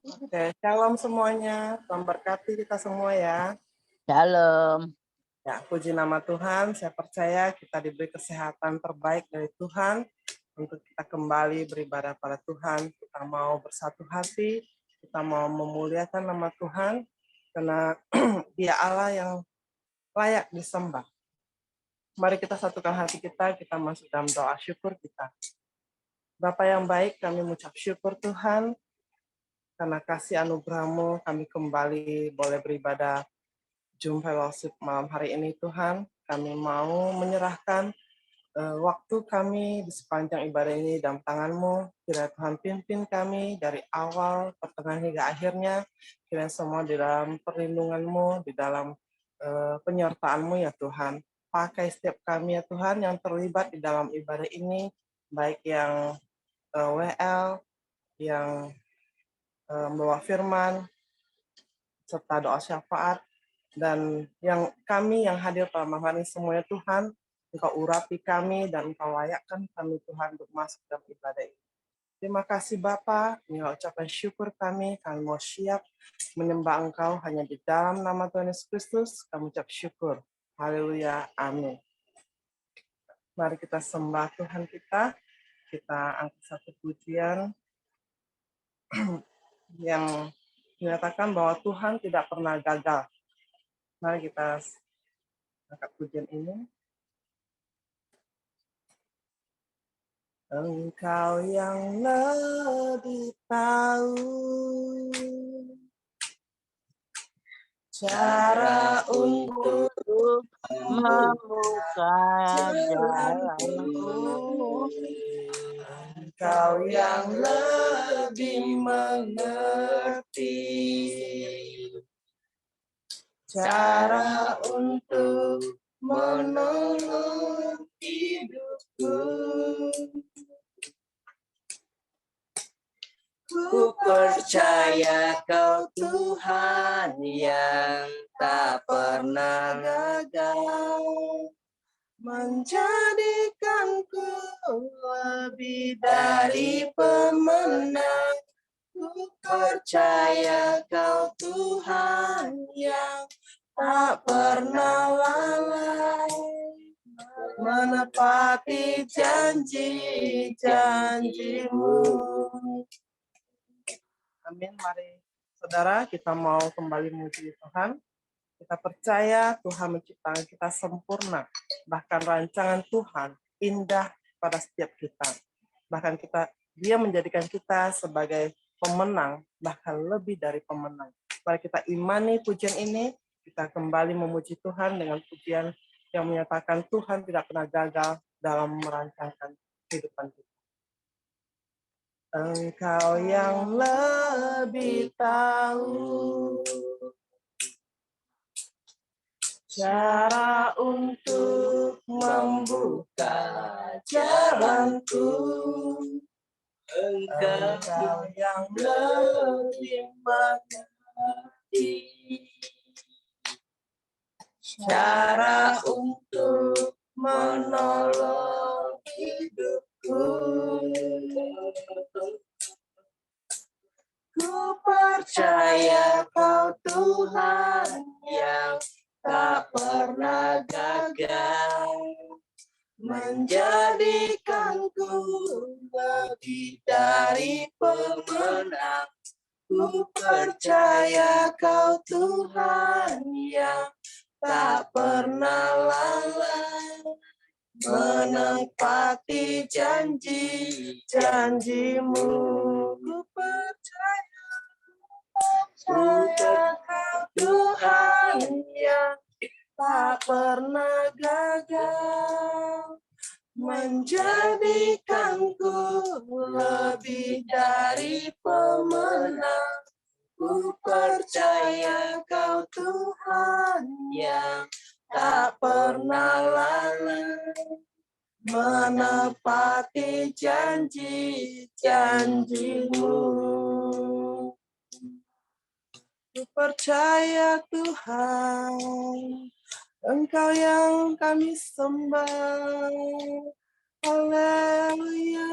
Oke, shalom semuanya. Tuhan berkati kita semua ya. Shalom. Ya, puji nama Tuhan. Saya percaya kita diberi kesehatan terbaik dari Tuhan untuk kita kembali beribadah pada Tuhan. Kita mau bersatu hati, kita mau memuliakan nama Tuhan karena Dia Allah yang layak disembah. Mari kita satukan hati kita masuk dalam doa syukur kita. Bapa yang baik, kami mengucap syukur Tuhan karena kasih anugerah-Mu kami kembali boleh beribadah jumpa fellowship malam hari ini Tuhan. Kami mau menyerahkan waktu kami di sepanjang ibadah ini dalam tangan-Mu. Kiranya Tuhan pimpin kami dari awal, pertengahan hingga akhirnya. Kiranya semua di dalam perlindungan-Mu, di dalam penyertaan-Mu ya Tuhan. Pakai setiap kami ya Tuhan yang terlibat di dalam ibadah ini, baik yang WL, yang membawa firman, serta doa syafaat, dan yang kami yang hadir pada malam hari ini semuanya Tuhan, Engkau urapi kami dan Engkau layakkan kami Tuhan untuk masuk dalam ibadah ini. Terima kasih Bapa, Engkau ucapkan syukur kami mau siap menyembah Engkau hanya di dalam nama Tuhan Yesus Kristus, kami ucap syukur. Haleluya, amin. Mari kita sembah Tuhan kita angkat satu pujian yang menyatakan bahwa Tuhan tidak pernah gagal. Mari kita angkat pujian ini. Engkau yang lebih tahu cara untuk membuka jalanku. Engkau yang lebih mengerti cara untuk menolong hidupku. Ku percaya Kau Tuhan yang tak pernah gagal, menjadikanku lebih dari pemenang. Ku percaya Kau Tuhan yang tak pernah lalai, menepati janji-janji-Mu. Amin. Mari saudara, kita mau kembali memuji Tuhan. Kita percaya Tuhan menciptakan kita sempurna. Bahkan rancangan Tuhan indah pada setiap kita. Bahkan Dia menjadikan kita sebagai pemenang, bahkan lebih dari pemenang. Mari kita imani pujian ini, kita kembali memuji Tuhan dengan pujian yang menyatakan Tuhan tidak pernah gagal dalam merancangkan kehidupan kita. Engkau yang lebih tahu cara untuk membuka jalanku. Engkau yang lebih mengerti cara untuk menolong hidupku. Ku percaya Kau Tuhan yang tak pernah gagal, menjadikanku lebih dari pemenang. Ku percaya Kau Tuhan yang tak pernah lalai, menepati janji-janji-Mu. Ku percaya Kau Tuhan yang tak pernah gagal, menjadikanku lebih dari pemenang. Ku percaya Kau Tuhan yang tak pernah lalai, menepati janji-janji-Mu. Ku percaya Tuhan, Engkau yang kami sembah. Haleluya.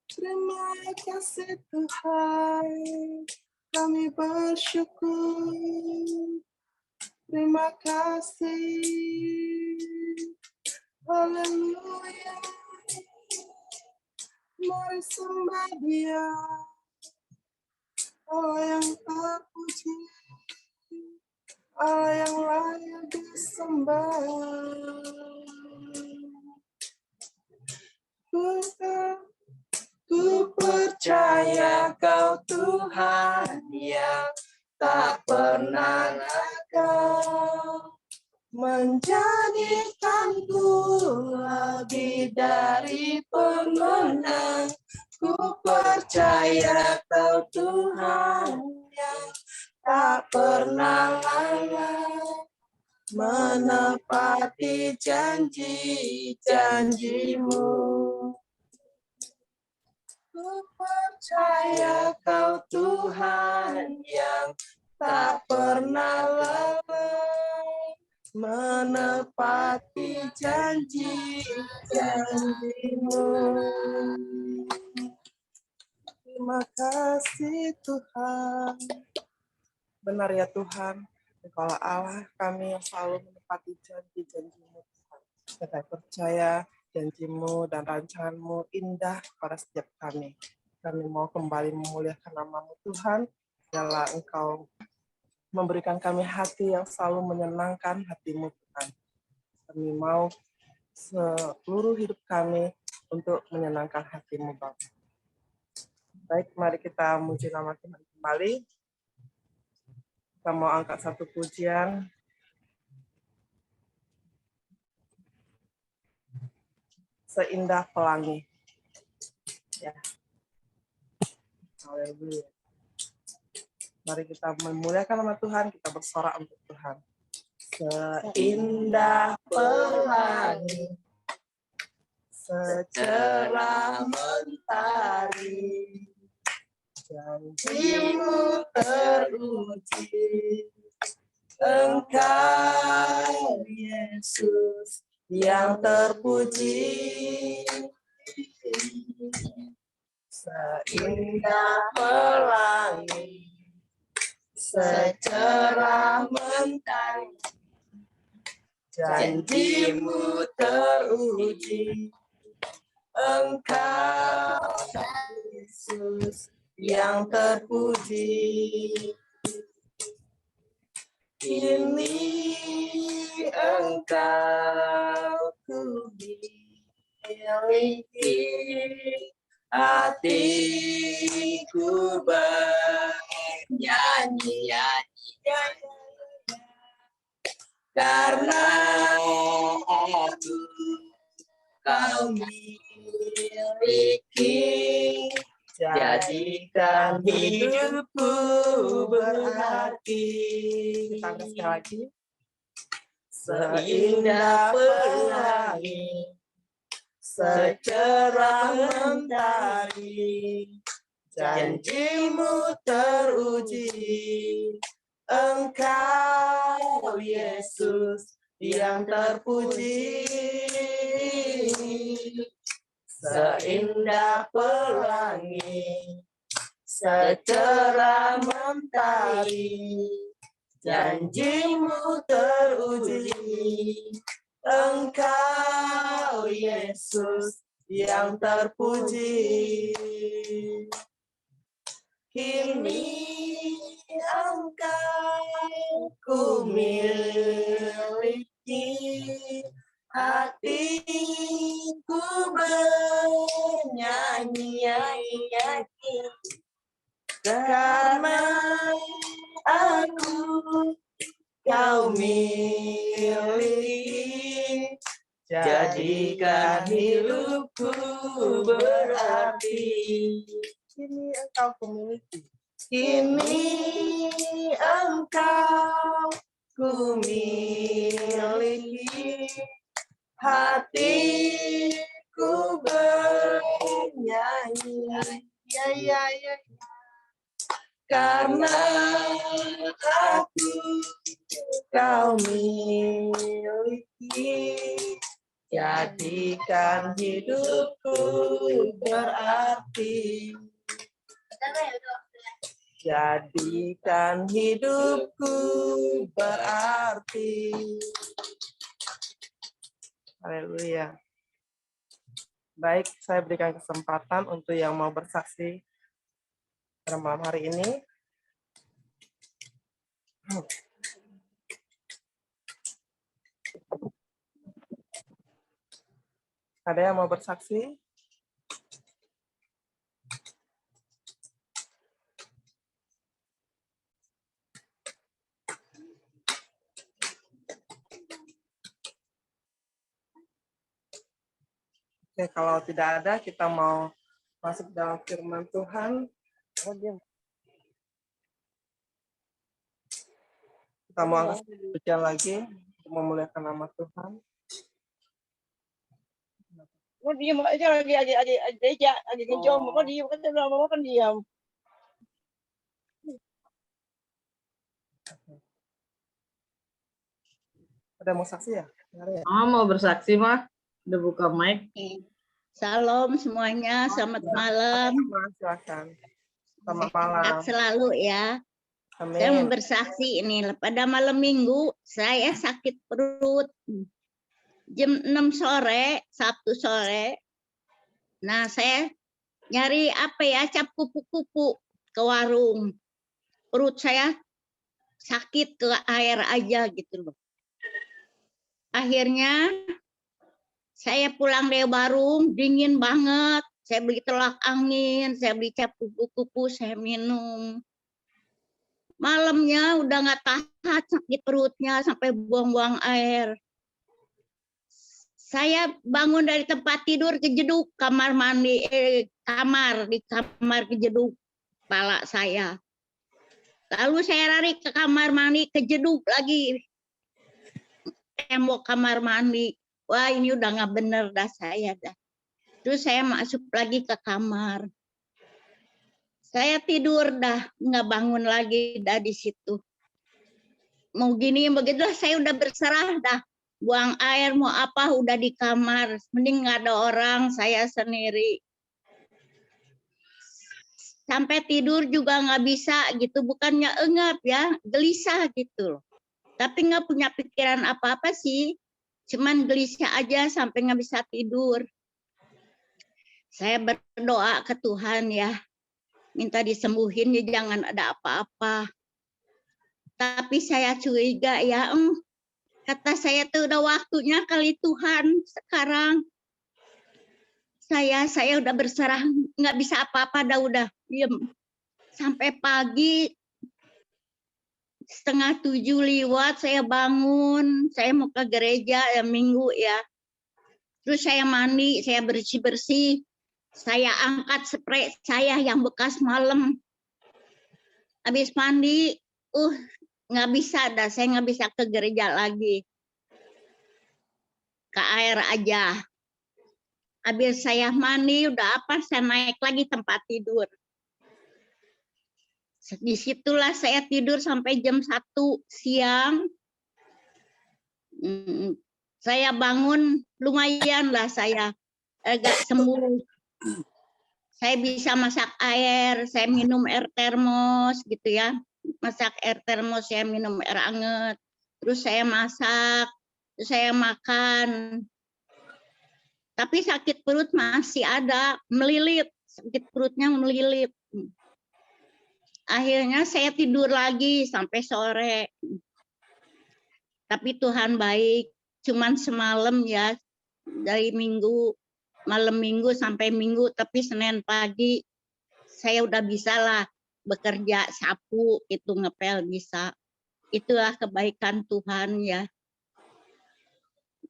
Terima kasih Tuhan, kami bersyukur. Terima kasih. Haleluya. Mari sembah Dia, Allah yang terpuji, Allah yang layak disembah. Ku percaya Kau Tuhan yang tak pernah gagal, menjadikanku lebih dari pemenang. Ku percaya Kau Tuhan yang tak pernah lalai, menepati janji-janjimu. Ku percaya Kau Tuhan yang tak pernah lalai, menepati janji-janjimu. Terima kasih Tuhan. Benar ya Tuhan, Engkaulah Allah kami yang selalu menepati janji-janji-Mu Tuhan. Kita percaya janji-Mu dan rancangan-Mu indah pada setiap kami. Kami mau kembali memuliakan nama-Mu Tuhan, biarlah Engkau memberikan kami hati yang selalu menyenangkan hati-Mu Tuhan. Kami mau seluruh hidup kami untuk menyenangkan hati-Mu Bapa. Baik, mari kita muji nama Tuhan kembali. Kita mau angkat satu pujian. Seindah pelangi. Ya. Haleluya. Mari kita memuliakan nama Tuhan, kita bersorak untuk Tuhan. Seindah pelangi, secerah mentari, janji-Mu teruji. Engkau Yesus yang terpuji. Seindah pelangi, secerah mentari, janji-Mu teruji. Engkau Yesus yang terpuji. Kini Engkau ku miliki, hatiku bernyanyi, karena aku Kau miliki. Jadikan hidupku berarti. Kita sekali lagi. Seindah pelangi, secerah mentari, janji-Mu teruji. Engkau Yesus yang terpuji. Seindah pelangi, secerah mentari, janji-Mu teruji. Engkau Yesus yang terpuji. Kini Engkau ku miliki, hatiku bernyanyi, karena aku Kau miliki. Jadikan hidupku berarti. Kini Engkau ku miliki. Kini Engkau ku miliki, hatiku bernyanyi, karena aku Kau miliki. jadikan hidupku berarti. Jadikan hidupku berarti. Haleluya. Baik, saya berikan kesempatan untuk yang mau bersaksi pada malam hari ini. Ada yang mau bersaksi? Oke, kalau tidak ada, kita mau masuk dalam firman Tuhan. Kita mau angkat pujian lagi untuk memuliakan nama Tuhan. Kok diam aja lagi ngejom, kok diam kan lama kan diam. Ada mau saksi ya? Mau bersaksi mah, udah buka mic. Salam semuanya, selamat malam. Silakan. Selamat malam. Sehat selalu ya. Saya mau Amin. bersaksi ini. Pada malam minggu saya sakit perut. Jam 6 sore, Sabtu sore. Nah, saya nyari cap kupu-kupu ke warung. Perut saya sakit ke air aja gitu loh. Akhirnya saya pulang dari warung, dingin banget. Saya beli telak angin, saya beli cap kupu-kupu, saya minum. Malamnya udah nggak tahan sakit perutnya sampai buang-buang air. Saya bangun dari tempat tidur kejeduk kamar mandi, di kamar kejeduk kepala saya. Lalu saya lari ke kamar mandi kejeduk lagi tembok kamar mandi. Wah, ini udah nggak bener dah saya dah. Terus saya masuk lagi ke kamar. Saya tidur dah, nggak bangun lagi dah di situ. Mau gini begitu saya udah berserah dah. Buang air mau apa udah di kamar. Mending nggak ada orang, saya sendiri. Sampai tidur juga nggak bisa gitu. Bukannya engap ya, gelisah gitu loh. Tapi nggak punya pikiran apa-apa sih. Cuman gelisah aja sampai nggak bisa tidur. Saya berdoa ke Tuhan ya. Minta disembuhin ya, jangan ada apa-apa. Tapi saya curiga ya, kata saya tuh udah waktunya kali Tuhan sekarang. Saya udah berserah, nggak bisa apa-apa, udah diem. Sampai pagi 6:30 lewat saya bangun, saya mau ke gereja ya minggu ya. Terus saya mandi, saya bersih-bersih. Saya angkat spray saya yang bekas malam. Habis mandi, nggak bisa dah, saya nggak bisa ke gereja lagi. Ke air aja. Habis saya mandi, udah saya naik lagi tempat tidur. Disitulah saya tidur sampai jam 1 siang. Saya bangun, lumayan lah saya agak sembuh. Saya bisa masak air, saya minum air termos gitu ya. Masak air termos, saya minum air hangat. Terus saya masak, terus saya makan. Tapi sakit perut masih ada, melilit. Sakit perutnya melilit. Akhirnya saya tidur lagi sampai sore. Tapi Tuhan baik, cuman semalam ya, dari malam minggu sampai minggu, tapi Senin pagi saya udah bisa lah bekerja, sapu, itu ngepel bisa. Itulah kebaikan Tuhan ya.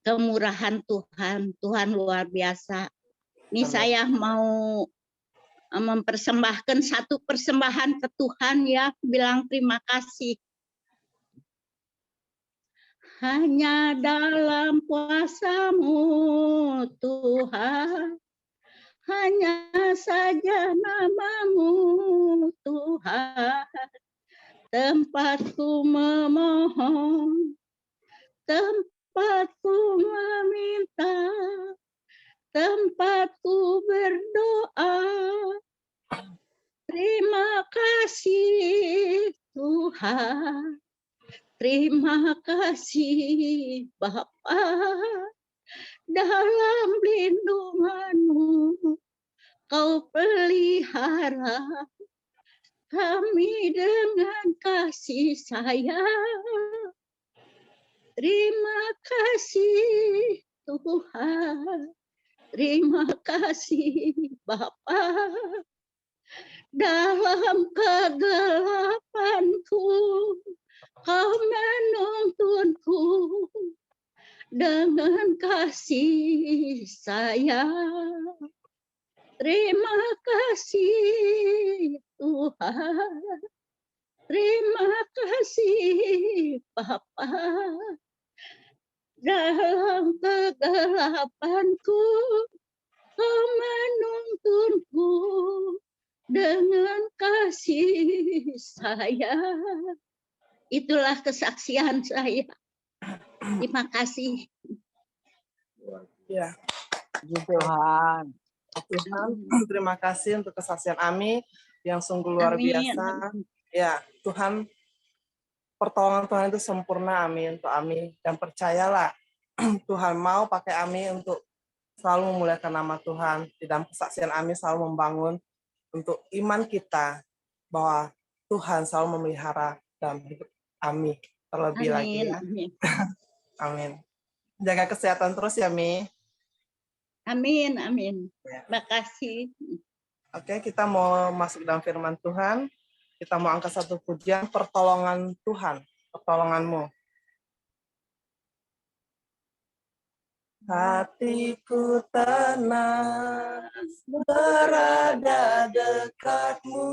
Kemurahan Tuhan, Tuhan luar biasa. Ini saya mau mempersembahkan satu persembahan ke Tuhan ya, bilang terima kasih. Hanya dalam kuasa-Mu Tuhan, hanya saja nama-Mu Tuhan, tempatku memohon, tempat tempatku meminta, tempatku berdoa. Terima kasih Tuhan, terima kasih Bapa, dalam lindungan-Mu Kau pelihara kami dengan kasih sayang. Terima kasih Tuhan, terima kasih Bapa. Dalam kegelapanku, Kau menuntunku dengan kasih sayang. Terima kasih Tuhan, terima kasih Bapa. Dalam kegelapanku, Kau menuntunku dengan kasih sayang. Itulah kesaksian saya. Terima kasih. Ya, Puji Tuhan. Tuhan, terima kasih untuk kesaksian Ami yang sungguh luar Amin. biasa. Ya, Tuhan, pertolongan Tuhan itu sempurna, Ami, untuk Ami. Dan percayalah, Tuhan mau pakai Ami untuk selalu memuliakan nama Tuhan. Di dalam kesaksian Ami selalu membangun untuk iman kita bahwa Tuhan selalu memelihara dalam hidup Ami. Terlebih lagi ya. Amin. Amin. Jaga kesehatan terus ya, Mi. Amin. Amin. Terima kasih. Oke, kita mau masuk dalam firman Tuhan. Kita mau angkat satu pujian, pertolongan Tuhan, pertolongan-Mu. Hatiku tenang, berada dekat-Mu,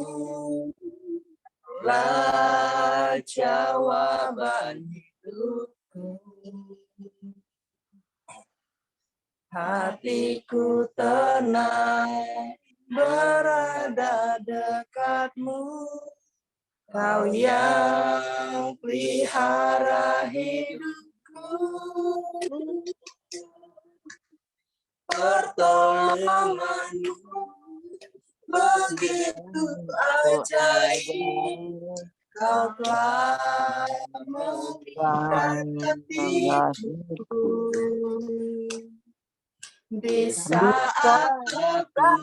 lah jawaban hidupku. Hatiku tenang, berada dekat-Mu, Kau yang pelihara hidupku. Pertolongan-Mu begitu ajaib, Kau telah memberikan hatiku. Di saat aku tak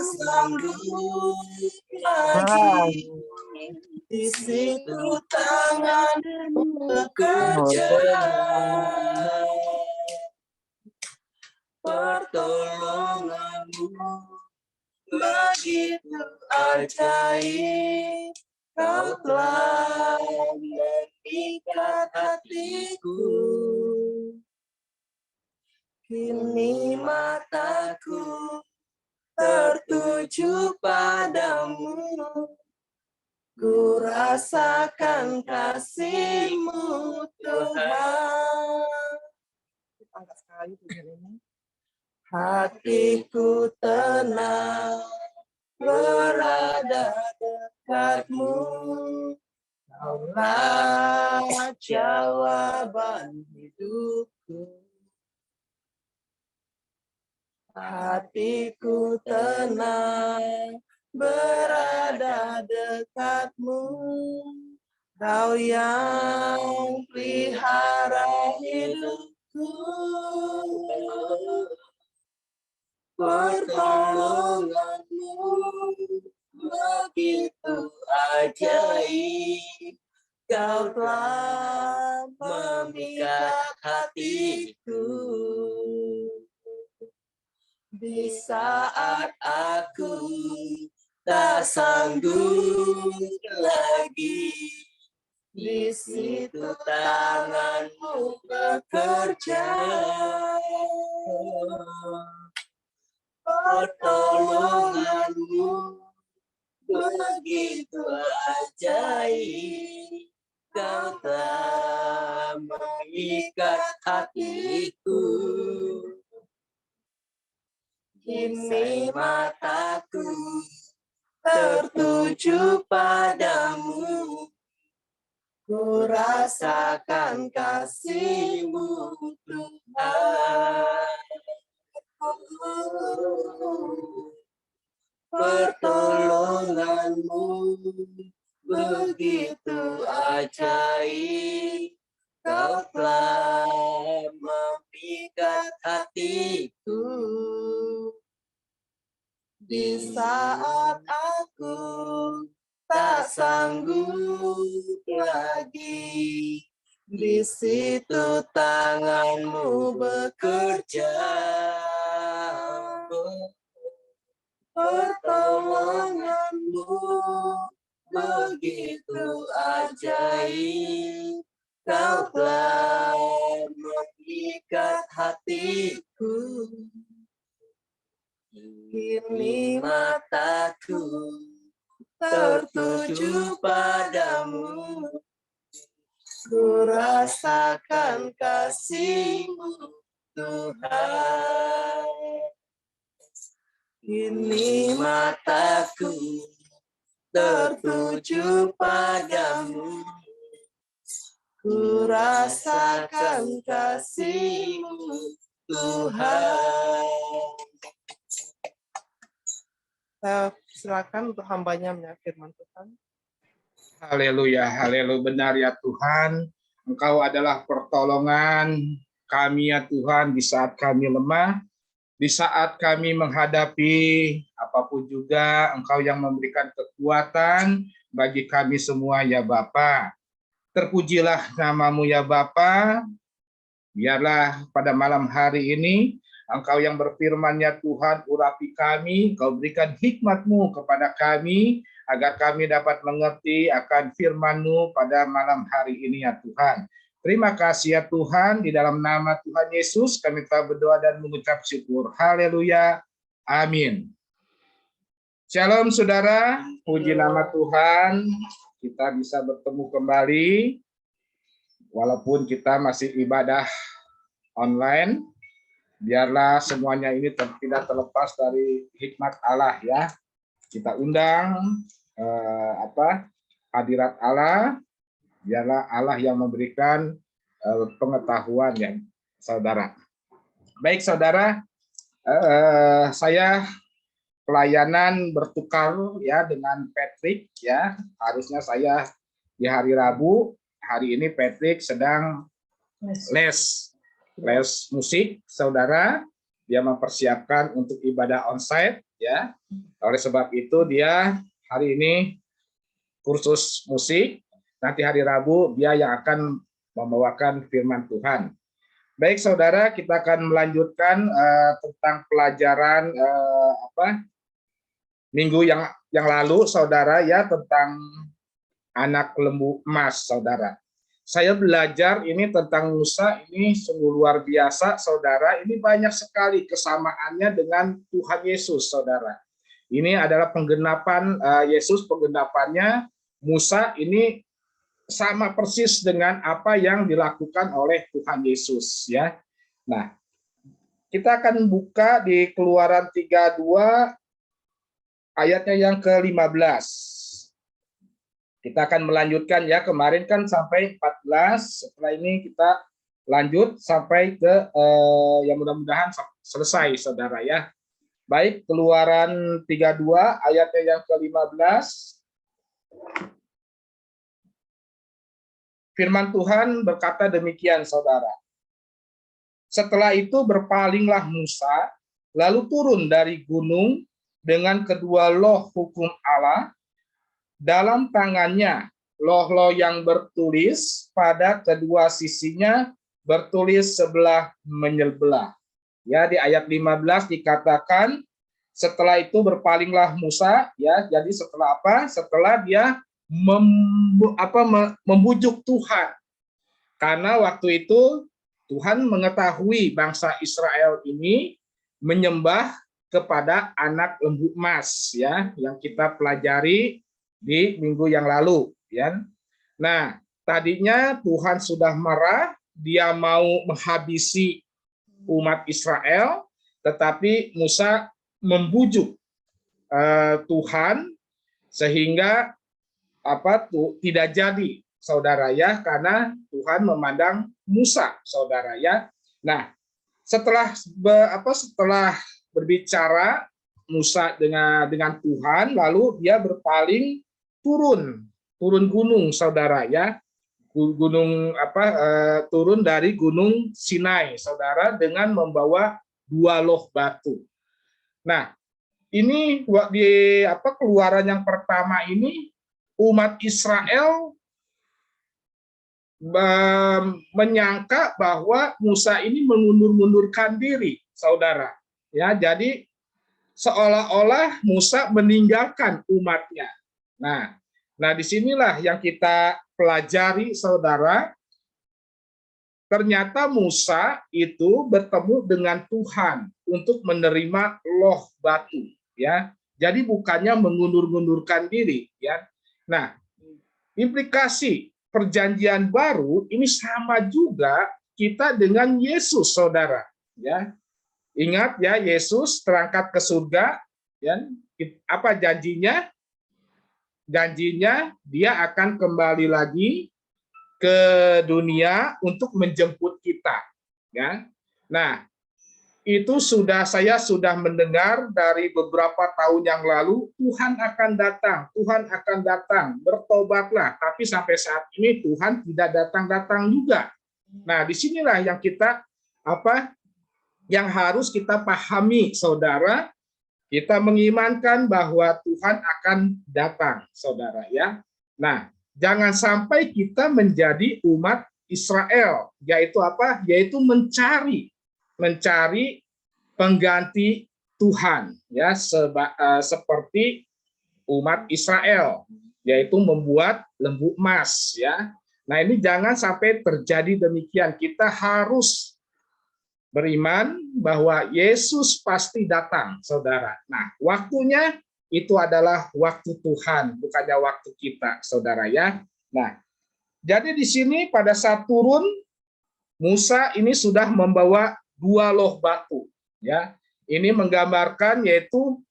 sanggup lagi, di situ tangan-Mu bekerja. Pertolongan-Mu begitu ajaib, Kau telah mengikat hatiku. Kini mataku tertuju padamu, ku rasakan kasih-Mu Tuhan. Angkat sekali pujian ini. Hatiku tenang, berada dekat-Mu, Kaulah jawaban hidupku. Hatiku tenang, berada dekat-Mu, Kau yang pelihara hidupku. Pertolongan-Mu begitu ajaib, Kau telah memikat hatiku. Di saat aku tak sanggup lagi, di situ tangan-Mu bekerja. Pertolongan-Mu begitu ajaib, Kau telah mengikat hatiku. Kini mataku tertuju padamu, Ku rasakan kasih-Mu Tuhan. Pertolongan-Mu begitu ajaib. Kau telah memikat hatiku. Di saat aku tak sanggup lagi, di situ tangan-Mu bekerja. Pertolongan-Mu begitu ajaib. Kau telah mengikat hatiku. Kini mataku tertuju padamu. Ku rasakan kasih-Mu Tuhan. Kini mataku tertuju padamu. Ku rasakan kasih-Mu Tuhan. Silakan untuk hambanya firman Tuhan. Haleluya, haleluya, benar ya Tuhan. Engkau adalah pertolongan kami ya Tuhan di saat kami lemah, di saat kami menghadapi apapun juga, Engkau yang memberikan kekuatan bagi kami semua ya Bapa. Terpujilah nama-Mu ya Bapa. Biarlah pada malam hari ini Engkau yang berfirman ya Tuhan, urapi kami, Engkau berikan hikmat-Mu kepada kami, agar kami dapat mengerti akan firman-Mu pada malam hari ini ya Tuhan. Terima kasih ya Tuhan, di dalam nama Tuhan Yesus kami telah berdoa dan mengucap syukur. Haleluya, amin. Shalom saudara, puji nama Tuhan, kita bisa bertemu kembali, walaupun kita masih ibadah online. Biarlah semuanya ini tidak terlepas dari hikmat Allah ya. Kita undang hadirat Allah. Biarlah Allah yang memberikan pengetahuan ya, saudara. Baik saudara, saya pelayanan bertukar ya dengan Patrick ya. Harusnya saya di hari Rabu. Hari ini Patrick sedang les musik, saudara. Dia mempersiapkan untuk ibadah onsite ya. Oleh sebab itu dia hari ini kursus musik. Nanti hari Rabu dia yang akan membawakan firman Tuhan. Baik saudara, kita akan melanjutkan tentang pelajaran minggu yang lalu saudara ya, tentang anak lembu emas saudara. Saya belajar ini tentang Musa, ini sungguh luar biasa, saudara. Ini banyak sekali kesamaannya dengan Tuhan Yesus, saudara. Ini adalah penggenapan Yesus, penggenapannya Musa ini sama persis dengan apa yang dilakukan oleh Tuhan Yesus, ya. Nah, kita akan buka di Keluaran 32 ayatnya yang ke-15. Kita akan melanjutkan ya, kemarin kan sampai 14, setelah ini kita lanjut sampai ke yang mudah-mudahan selesai saudara ya. Baik, Keluaran 32 ayatnya yang ke-15. Firman Tuhan berkata demikian saudara. Setelah itu berpalinglah Musa, lalu turun dari gunung dengan kedua loh hukum Allah. Dalam tangannya loh-loh yang bertulis, pada kedua sisinya bertulis sebelah menyebelah. Ya, di ayat 15 dikatakan setelah itu berpalinglah Musa, ya. Jadi setelah apa? Setelah dia membujuk Tuhan. Karena waktu itu Tuhan mengetahui bangsa Israel ini menyembah kepada anak lembu emas ya, yang kita pelajari di minggu yang lalu ya. Nah, tadinya Tuhan sudah marah, dia mau menghabisi umat Israel, tetapi Musa membujuk Tuhan sehingga tidak jadi saudara ya, karena Tuhan memandang Musa, saudara ya. Nah, setelah berbicara Musa dengan Tuhan, lalu dia berpaling turun gunung, saudara ya. Turun dari gunung Sinai, saudara, dengan membawa 2 loh batu. Nah, ini di Keluaran yang pertama ini umat Israel menyangka bahwa Musa ini mengundur-mundurkan diri, saudara. Ya, jadi seolah-olah Musa meninggalkan umatnya. Nah, disinilah yang kita pelajari, saudara. Ternyata Musa itu bertemu dengan Tuhan untuk menerima loh batu, ya. Jadi bukannya mengundur-undurkan diri, ya. Nah, implikasi perjanjian baru ini sama juga kita dengan Yesus, saudara, ya. Ingat ya, Yesus terangkat ke surga, ya. Apa janjinya? Janjinya dia akan kembali lagi ke dunia untuk menjemput kita, ya. Nah, itu saya sudah mendengar dari beberapa tahun yang lalu, Tuhan akan datang, bertobatlah. Tapi sampai saat ini Tuhan tidak datang-datang juga. Nah, disinilah yang yang harus kita pahami, saudara. Kita mengimankan bahwa Tuhan akan datang, saudara ya. Nah, jangan sampai kita menjadi umat Israel, yaitu apa? Yaitu mencari pengganti Tuhan, ya, seperti umat Israel, yaitu membuat lembu emas, ya. Nah, ini jangan sampai terjadi demikian. Kita harus beriman bahwa Yesus pasti datang, saudara. Nah, waktunya itu adalah waktu Tuhan, bukannya waktu kita, saudara ya. Nah, jadi di sini pada saat turun, Musa ini sudah membawa 2 loh batu, ya. Ini menggambarkan yaitu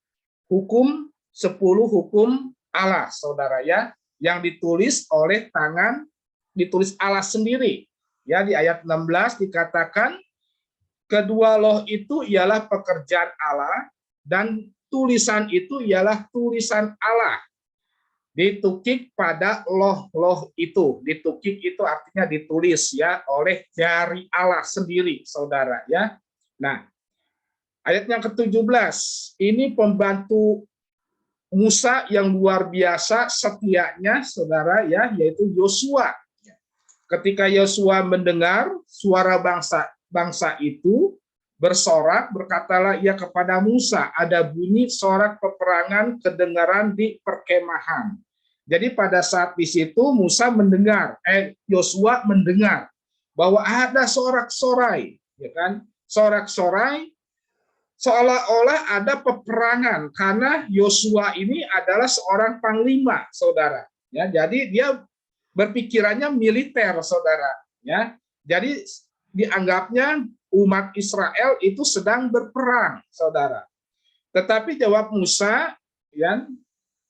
10 hukum Allah, saudara ya, yang ditulis Allah sendiri. Ya, di ayat 16 dikatakan kedua loh itu ialah pekerjaan Allah dan tulisan itu ialah tulisan Allah. Ditukik pada loh-loh itu. Ditukik itu artinya ditulis ya oleh jari Allah sendiri, saudara ya. Nah, ayat yang ke-17 ini pembantu Musa yang luar biasa setianya, saudara ya, yaitu Yosua. Ketika Yosua mendengar suara bangsa itu bersorak, berkatalah ia kepada Musa, ada bunyi sorak peperangan kedengaran di perkemahan. Jadi pada saat di situ Yosua mendengar bahwa ada sorak-sorai, ya kan? Sorak-sorai seolah-olah ada peperangan karena Yosua ini adalah seorang panglima, saudara. Ya, jadi dia berpikirannya militer, saudara. Ya, jadi dianggapnya umat Israel itu sedang berperang, saudara. Tetapi jawab Musa, ya,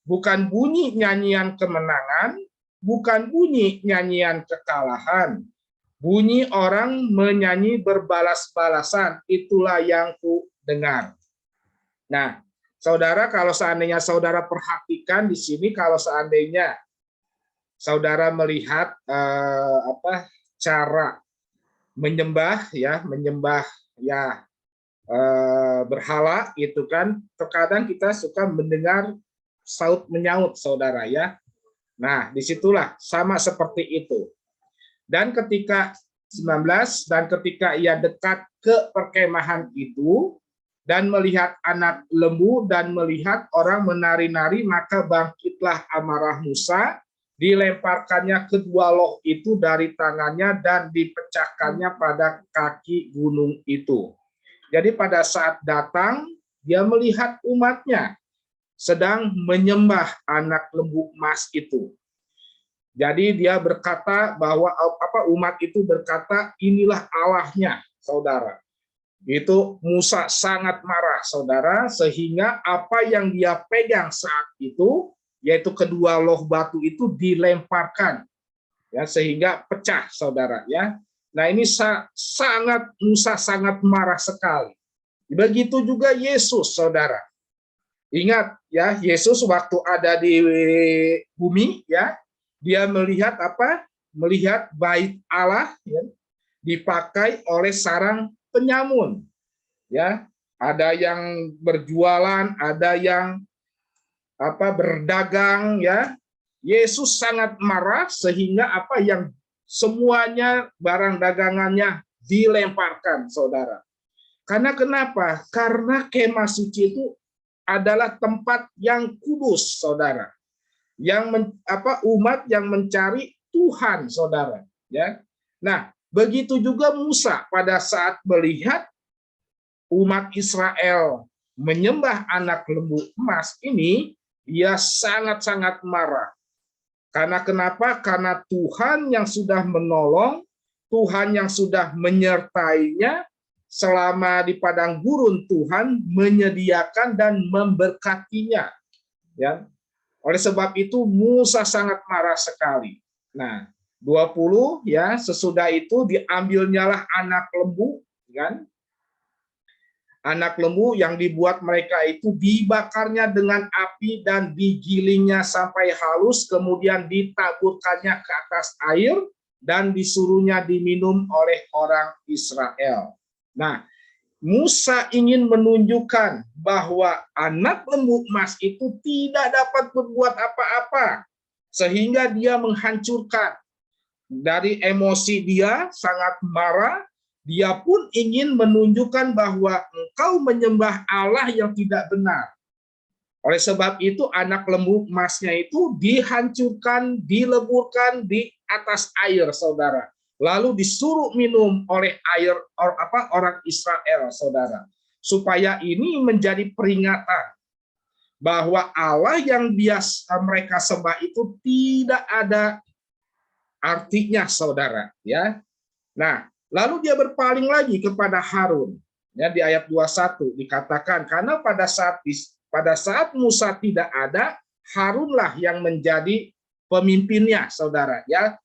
bukan bunyi nyanyian kemenangan, bukan bunyi nyanyian kekalahan. Bunyi orang menyanyi berbalas-balasan, itulah yang ku dengar. Nah, saudara, kalau seandainya saudara perhatikan di sini, kalau seandainya saudara melihat cara menyembah berhala itu kan, terkadang kita suka mendengar saut menyaut, saudara ya. Nah, disitulah sama seperti itu. Dan ketika 19, dan ketika ia dekat ke perkemahan itu dan melihat anak lembu dan melihat orang menari-nari, maka bangkitlah amarah Musa, dilemparkannya kedua loh itu dari tangannya dan dipecahkannya pada kaki gunung itu. Jadi pada saat datang, dia melihat umatnya sedang menyembah anak lembu emas itu. Jadi dia berkata bahwa umat itu berkata inilah Allahnya, saudara. Itu Musa sangat marah, saudara, sehingga apa yang dia pegang saat itu, yaitu kedua loh batu itu dilemparkan, ya, sehingga pecah, saudara, ya. Nah, ini Musa sangat marah sekali. Begitu juga Yesus, saudara. Ingat ya, Yesus waktu ada di bumi, ya, dia melihat apa? Melihat bait Allah, ya, dipakai oleh sarang penyamun, ya. Ada yang berjualan, ada yang berdagang, ya. Yesus sangat marah sehingga yang semuanya barang dagangannya dilemparkan, saudara. Karena kenapa? Karena kemah suci itu adalah tempat yang kudus, saudara. Yang umat yang mencari Tuhan, saudara. Ya. Nah, begitu juga Musa pada saat melihat umat Israel menyembah anak lembu emas ini, ia sangat-sangat marah. Karena kenapa? Karena Tuhan yang sudah menolong, Tuhan yang sudah menyertainya, selama di padang gurun Tuhan menyediakan dan memberkatinya. Ya. Oleh sebab itu Musa sangat marah sekali. Nah, 20 ya, sesudah itu diambilnyalah anak lembu, kan? Anak lembu yang dibuat mereka itu dibakarnya dengan api dan digilingnya sampai halus, kemudian ditaburkannya ke atas air dan disuruhnya diminum oleh orang Israel. Nah, Musa ingin menunjukkan bahwa anak lembu emas itu tidak dapat berbuat apa-apa, sehingga dia menghancurkan. Dari emosi dia sangat marah, dia pun ingin menunjukkan bahwa engkau menyembah Allah yang tidak benar. Oleh sebab itu anak lembu emasnya itu dihancurkan, dileburkan di atas air, saudara. Lalu disuruh minum oleh orang Israel, saudara. Supaya ini menjadi peringatan bahwa Allah yang biasa mereka sembah itu tidak ada artinya, saudara. Ya. Nah, lalu dia berpaling lagi kepada Harun. Ya, di ayat 21 dikatakan, karena pada saat Musa tidak ada, Harunlah yang menjadi pemimpinnya, saudara. Ya.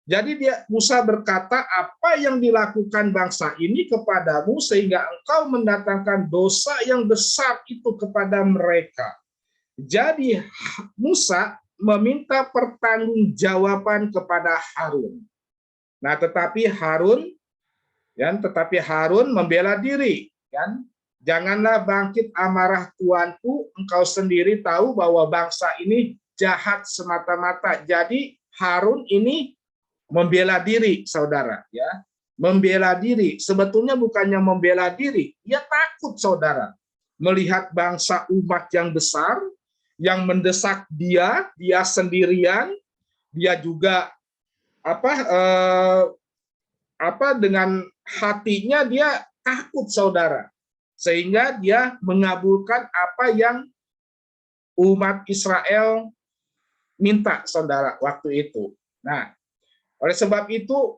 Jadi Musa berkata, apa yang dilakukan bangsa ini kepadamu sehingga engkau mendatangkan dosa yang besar itu kepada mereka. Jadi Musa meminta pertanggungjawaban kepada Harun. Nah, tetapi Harun membela diri, kan? Janganlah bangkit amarah tuanku, engkau sendiri tahu bahwa bangsa ini jahat semata-mata. Jadi Harun ini membela diri, saudara, ya. Membela diri, sebetulnya bukannya membela diri, dia takut, saudara, melihat bangsa umat yang besar yang mendesak dia sendirian, dia juga dengan hatinya dia takut, saudara, sehingga dia mengabulkan apa yang umat Israel minta, saudara, waktu itu. Nah, oleh sebab itu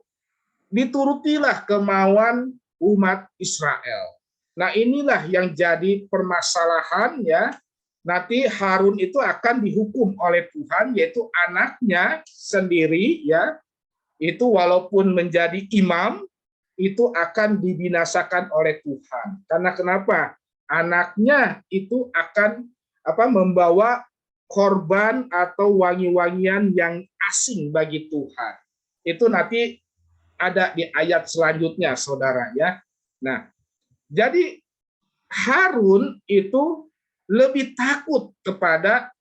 diturutilah kemauan umat Israel. Nah, inilah yang jadi permasalahan, ya. Nanti Harun itu akan dihukum oleh Tuhan, yaitu anaknya sendiri, ya. Itu walaupun menjadi imam, itu akan dibinasakan oleh Tuhan. Karena kenapa? Anaknya itu akan membawa korban atau wangi-wangian yang asing bagi Tuhan. Itu nanti ada di ayat selanjutnya, saudara, ya. Nah, jadi Harun itu lebih takut kepada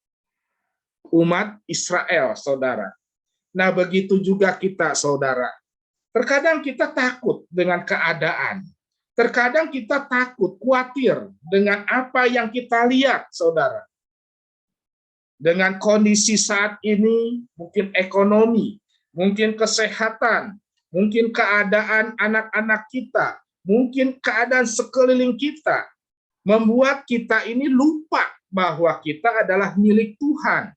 umat Israel, saudara. Nah, begitu juga kita, saudara. Terkadang kita takut dengan keadaan. Terkadang kita takut, khawatir dengan apa yang kita lihat, saudara. Dengan kondisi saat ini, mungkin ekonomi, mungkin kesehatan, mungkin keadaan anak-anak kita, mungkin keadaan sekeliling kita, membuat kita ini lupa bahwa kita adalah milik Tuhan.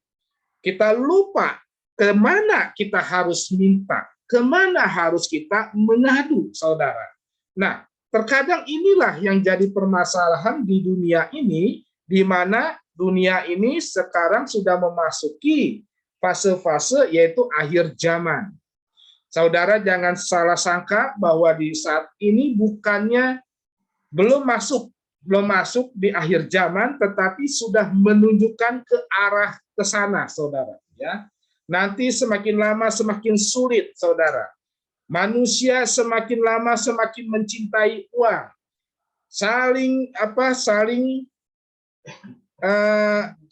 Kita lupa kemana kita harus minta, kemana harus kita mengadu, saudara. Nah, terkadang inilah yang jadi permasalahan di dunia ini, di mana dunia ini sekarang sudah memasuki fase-fase yaitu akhir zaman. Saudara jangan salah sangka bahwa di saat ini bukannya belum masuk di akhir zaman, tetapi sudah menunjukkan ke arah ke sana, saudara. Ya, nanti semakin lama semakin sulit, saudara. Manusia semakin lama semakin mencintai uang, saling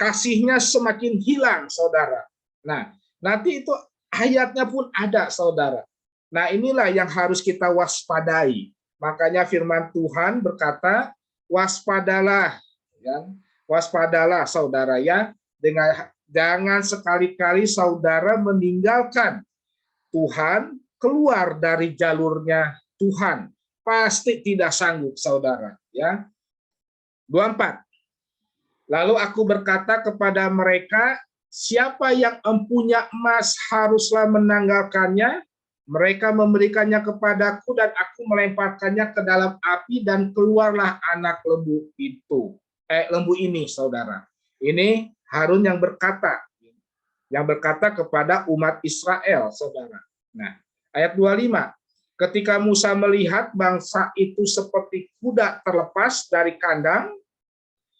kasihnya semakin hilang, saudara. Nah, nanti itu ayatnya pun ada, saudara. Nah, inilah yang harus kita waspadai. Makanya firman Tuhan berkata, waspadalah, ya, waspadalah, saudara, ya, dengan jangan sekali-kali saudara meninggalkan Tuhan, keluar dari jalurnya Tuhan. Pasti tidak sanggup, saudara. Ya. 24. Lalu aku berkata kepada mereka, siapa yang empunya emas haruslah menanggalkannya. Mereka memberikannya kepadaku dan aku melemparkannya ke dalam api dan keluarlah anak lembu itu. Lembu ini, saudara. Ini Harun yang berkata kepada umat Israel, saudara. Nah, ayat 25. Ketika Musa melihat bangsa itu seperti kuda terlepas dari kandang,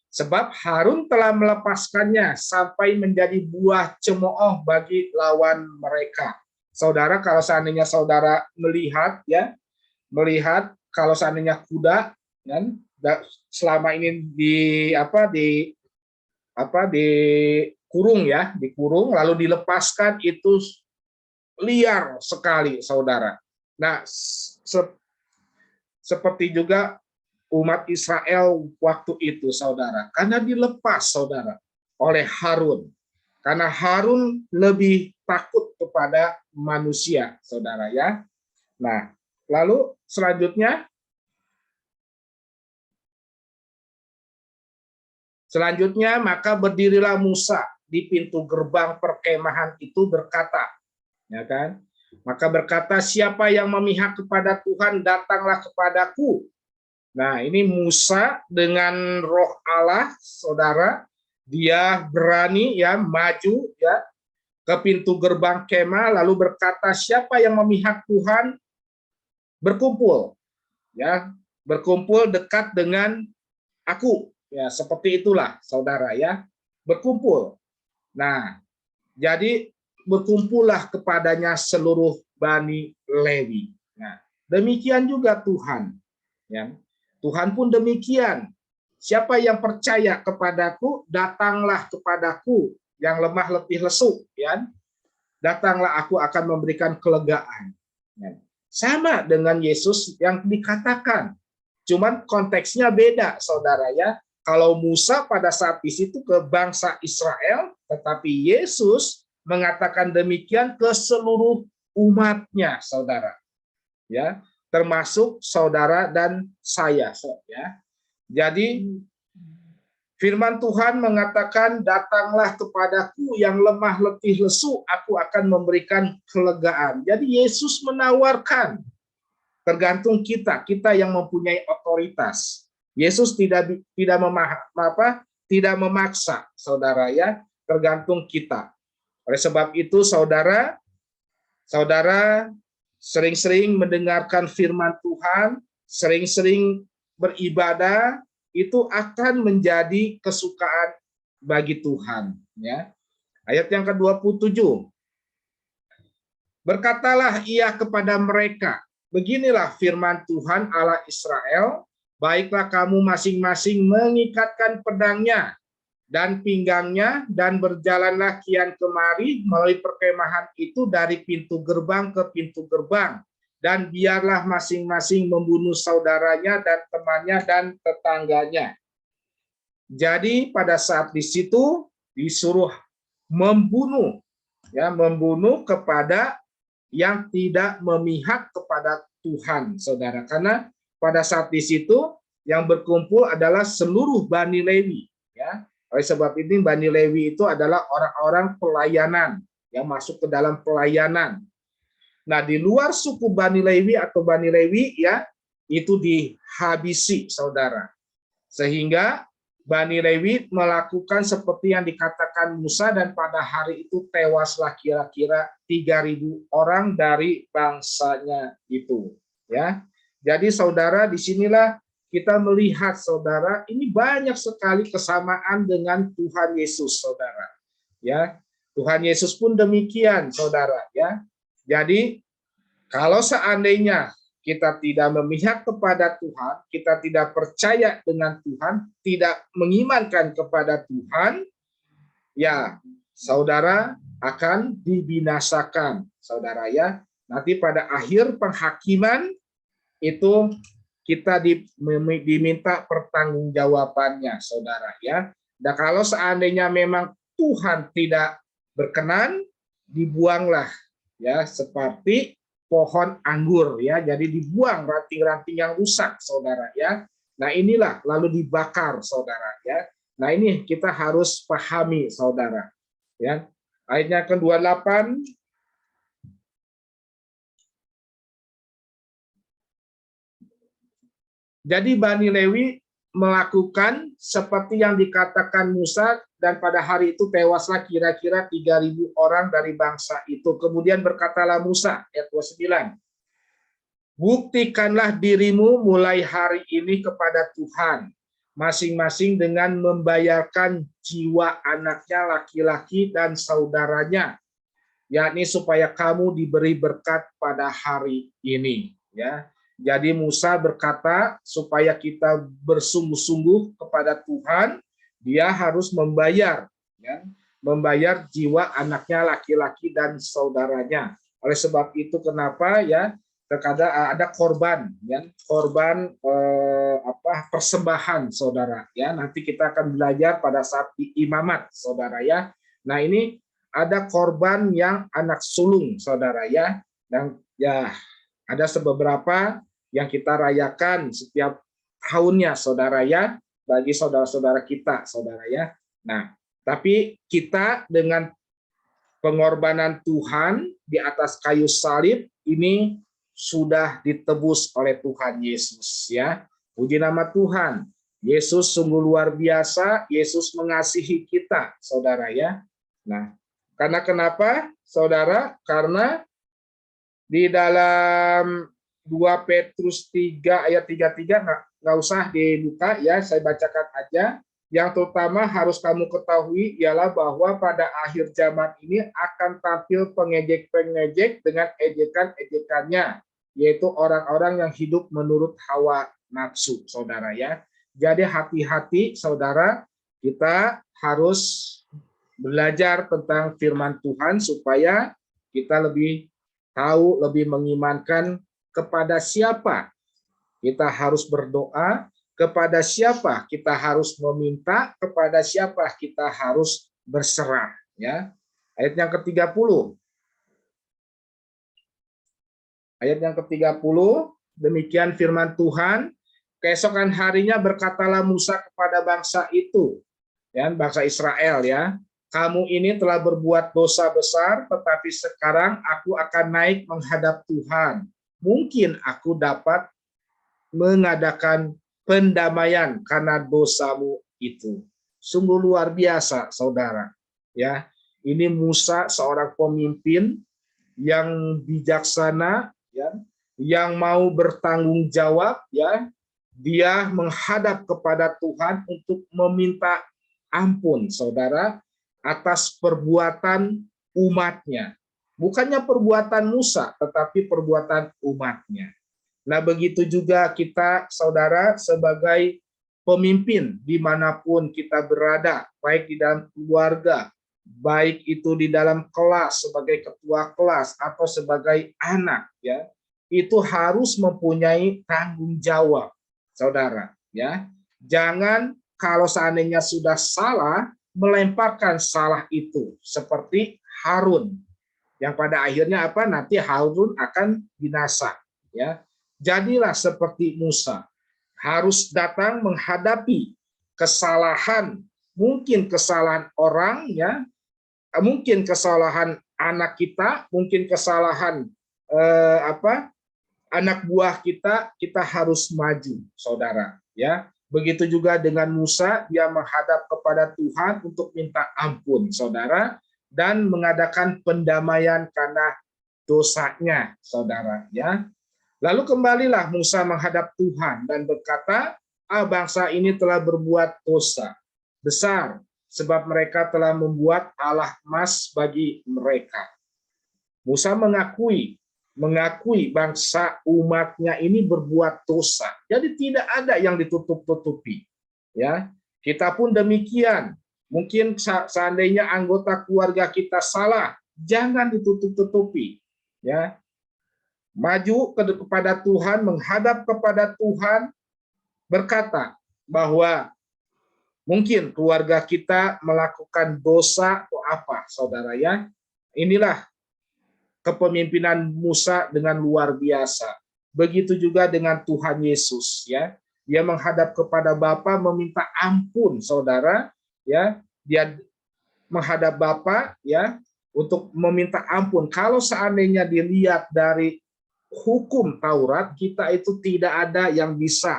sebab Harun telah melepaskannya sampai menjadi buah cemooh bagi lawan mereka. Saudara, kalau seandainya saudara melihat kalau seandainya kuda, kan, selama ini dikurung lalu dilepaskan, itu liar sekali, saudara. Nah, seperti juga umat Israel waktu itu, saudara, karena dilepas, saudara, oleh Harun. Karena Harun lebih takut kepada manusia, saudara, ya. Nah, lalu selanjutnya maka berdirilah Musa di pintu gerbang perkemahan itu berkata, ya kan? Maka berkata, siapa yang memihak kepada Tuhan, datanglah kepadaku. Nah, ini Musa dengan roh Allah, saudara, dia berani ya maju ya ke pintu gerbang kemah, lalu berkata, siapa yang memihak Tuhan, berkumpul, ya, berkumpul dekat dengan aku, ya, seperti itulah, saudara, ya, berkumpul. Nah, jadi berkumpullah kepadanya seluruh Bani Lewi. Nah, demikian juga Tuhan, ya. Tuhan pun demikian. Siapa yang percaya kepadaku, datanglah kepadaku, yang lemah letih lesu, ya. Datanglah, aku akan memberikan kelegaan. Ya. Sama dengan Yesus yang dikatakan. Cuman konteksnya beda, saudara, ya. Kalau Musa pada saat di situ ke bangsa Israel, tetapi Yesus mengatakan demikian ke seluruh umatnya, saudara, ya, termasuk saudara dan saya, ya. Jadi firman Tuhan mengatakan, datanglah kepadaku yang lemah letih lesu, aku akan memberikan kelegaan. Jadi Yesus menawarkan, tergantung kita yang mempunyai otoritas. Yesus tidak memaksa, saudara, ya, tergantung kita. Oleh sebab itu, saudara sering-sering mendengarkan firman Tuhan, sering-sering beribadah, itu akan menjadi kesukaan bagi Tuhan. Ya. Ayat yang ke-27. Berkatalah ia kepada mereka, beginilah firman Tuhan Allah Israel, baiklah kamu masing-masing mengikatkan pedangnya dan pinggangnya, dan berjalanlah kian kemari melalui perkemahan itu dari pintu gerbang ke pintu gerbang, dan biarlah masing-masing membunuh saudaranya dan temannya dan tetangganya. Jadi pada saat di situ disuruh membunuh, ya, membunuh kepada yang tidak memihak kepada Tuhan, saudara. Karena pada saat di situ yang berkumpul adalah seluruh Bani Lewi, ya. Oleh sebab ini Bani Lewi itu adalah orang-orang pelayanan yang masuk ke dalam pelayanan. Nah, di luar suku Bani Lewi atau Bani Lewi, ya, itu dihabisi, saudara. Sehingga Bani Lewi melakukan seperti yang dikatakan Musa, dan pada hari itu tewaslah kira-kira 3.000 orang dari bangsanya itu. Ya, jadi saudara, disinilah kita melihat saudara, ini banyak sekali kesamaan dengan Tuhan Yesus, saudara. Ya, Tuhan Yesus pun demikian, saudara. Ya, jadi kalau seandainya kita tidak memihak kepada Tuhan, kita tidak percaya dengan Tuhan, tidak mengimankan kepada Tuhan, ya saudara akan dibinasakan, saudara ya. Nanti pada akhir penghakiman itu kita diminta pertanggungjawabannya, saudara ya. Dan kalau seandainya memang Tuhan tidak berkenan, dibuanglah ya, seperti pohon anggur ya, jadi dibuang ranting-ranting yang rusak, saudara ya. Nah inilah lalu dibakar, saudara ya. Nah ini kita harus pahami, saudara ya. Ayatnya ke-28. Jadi Bani Lewi melakukan seperti yang dikatakan Musa, dan pada hari itu tewaslah kira-kira 3.000 orang dari bangsa itu. Kemudian berkatalah Musa, ayat 29, buktikanlah dirimu mulai hari ini kepada Tuhan, masing-masing dengan membayarkan jiwa anaknya laki-laki dan saudaranya, yakni supaya kamu diberi berkat pada hari ini. Ya. Jadi Musa berkata supaya kita bersungguh-sungguh kepada Tuhan, dia harus membayar, ya, membayar jiwa anaknya laki-laki dan saudaranya. Oleh sebab itu kenapa ya terkadang ada korban, ya, korban persembahan, saudara. Ya, nanti kita akan belajar pada saat di imamat, saudara ya. Nah ini ada korban yang anak sulung, saudara ya, dan ya ada beberapa yang kita rayakan setiap tahunnya, saudara ya, bagi saudara-saudara kita, saudara ya. Nah, tapi kita dengan pengorbanan Tuhan di atas kayu salib ini sudah ditebus oleh Tuhan Yesus ya. Puji nama Tuhan. Yesus sungguh luar biasa, Yesus mengasihi kita, saudara ya. Nah, karena kenapa, saudara? Karena di dalam 2 Petrus 3 ayat 33, nggak usah dibuka ya, saya bacakan aja. Yang terutama harus kamu ketahui ialah bahwa pada akhir zaman ini akan tampil pengejek-pengejek dengan ejekan-ejekannya, yaitu orang-orang yang hidup menurut hawa nafsu, saudara ya. Jadi hati-hati, saudara, kita harus belajar tentang firman Tuhan supaya kita lebih tahu, lebih mengimankan kepada siapa kita harus berdoa, kepada siapa kita harus meminta, kepada siapa kita harus berserah. Ya. Ayat yang ke-30. Ayat yang ke-30, demikian firman Tuhan. Keesokan harinya berkatalah Musa kepada bangsa itu, ya, bangsa Israel ya, kamu ini telah berbuat dosa besar, tetapi sekarang aku akan naik menghadap Tuhan. Mungkin aku dapat mengadakan pendamaian karena dosamu itu. Sungguh luar biasa, saudara. Ya, ini Musa seorang pemimpin yang bijaksana, ya, yang mau bertanggung jawab, ya. Dia menghadap kepada Tuhan untuk meminta ampun, saudara, atas perbuatan umatnya. Bukannya perbuatan Musa, tetapi perbuatan umatnya. Nah, begitu juga kita, saudara, sebagai pemimpin dimanapun kita berada, baik di dalam keluarga, baik itu di dalam kelas, sebagai ketua kelas, atau sebagai anak, ya, itu harus mempunyai tanggung jawab, saudara. Ya, jangan kalau seandainya sudah salah, melemparkan salah itu, seperti Harun. Yang pada akhirnya apa? Nanti Harun akan binasa. Ya, jadilah seperti Musa, harus datang menghadapi kesalahan, mungkin kesalahan orang, ya, mungkin kesalahan anak kita, mungkin kesalahan anak buah kita harus maju, saudara. Ya, Begitu juga dengan Musa, dia menghadap kepada Tuhan untuk minta ampun, saudara, dan mengadakan pendamaian karena dosanya, saudara. Ya, lalu kembalilah Musa menghadap Tuhan dan berkata, bangsa ini telah berbuat dosa besar, sebab mereka telah membuat Allah emas bagi mereka. Musa mengakui bangsa umatnya ini berbuat dosa. Jadi tidak ada yang ditutup-tutupi. Ya, kita pun demikian. Mungkin seandainya anggota keluarga kita salah, jangan ditutup-tutupi. Ya, maju kepada Tuhan, menghadap kepada Tuhan, berkata bahwa mungkin keluarga kita melakukan dosa atau apa, saudara ya. Inilah kepemimpinan Musa dengan luar biasa. Begitu juga dengan Tuhan Yesus, ya. Dia menghadap kepada Bapa meminta ampun, saudara, ya. Dia menghadap Bapa, ya, untuk meminta ampun. Kalau seandainya dilihat dari hukum Taurat, kita itu tidak ada yang bisa,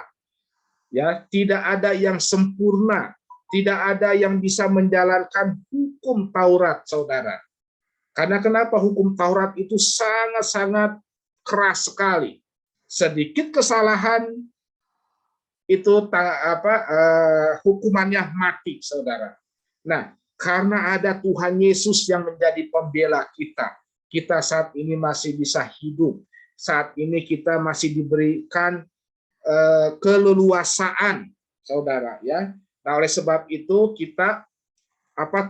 ya, tidak ada yang sempurna, tidak ada yang bisa menjalankan hukum Taurat, saudara. Karena kenapa? Hukum Taurat itu sangat-sangat keras sekali. Sedikit kesalahan itu hukumannya mati, saudara. Nah, karena ada Tuhan Yesus yang menjadi pembela kita, kita saat ini masih bisa hidup. Saat ini kita masih diberikan keleluasaan, saudara. Ya. Nah, oleh sebab itu kita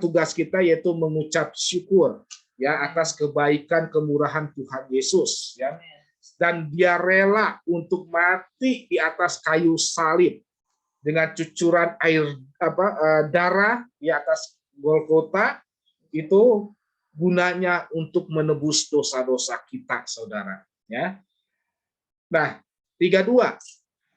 tugas kita yaitu mengucap syukur, ya, atas kebaikan kemurahan Tuhan Yesus, ya, dan dia rela untuk mati di atas kayu salib dengan cucuran air darah di atas Golgota, itu gunanya untuk menebus dosa-dosa kita, saudara, ya. Nah, 32.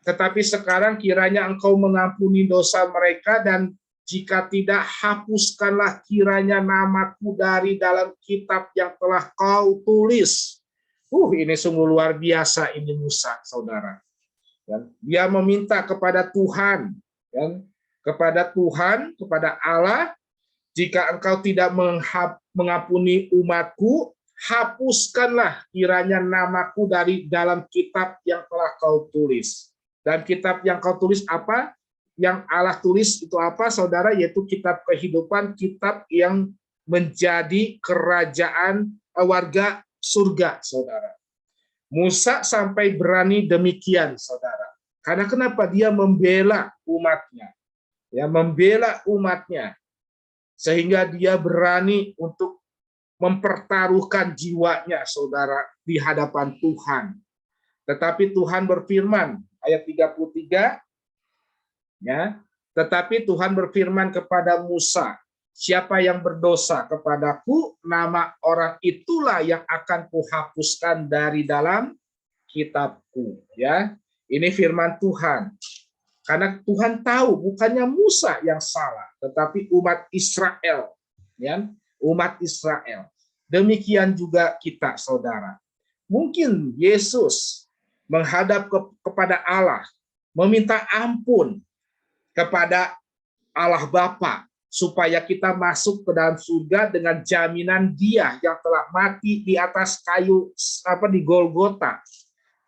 Tetapi sekarang kiranya engkau mengampuni dosa mereka, dan jika tidak, hapuskanlah kiranya namaku dari dalam kitab yang telah kau tulis. Ini sungguh luar biasa ini Musa, saudara. Dia meminta kepada Tuhan, kepada Tuhan, kepada Allah, jika engkau tidak mengampuni umatku, hapuskanlah kiranya namaku dari dalam kitab yang telah kau tulis. Dan kitab yang kau tulis apa? Yang Allah tulis itu apa, saudara? Yaitu kitab kehidupan, kitab yang menjadi kerajaan warga surga, saudara. Musa sampai berani demikian, saudara. Karena kenapa? Dia membela umatnya. Ya, membela umatnya. Sehingga dia berani untuk mempertaruhkan jiwanya, saudara, di hadapan Tuhan. Tetapi Tuhan berfirman, ayat 33, ya, tetapi Tuhan berfirman kepada Musa, siapa yang berdosa kepadaku, nama orang itulah yang akan kuhapuskan dari dalam kitabku. Ya, ini firman Tuhan. Karena Tuhan tahu bukannya Musa yang salah, tetapi umat Israel, ya, umat Israel. Demikian juga kita, saudara. Mungkin Yesus menghadap kepada Allah, meminta ampun kepada Allah Bapa, supaya kita masuk ke dalam surga dengan jaminan Dia yang telah mati di atas kayu di Golgota.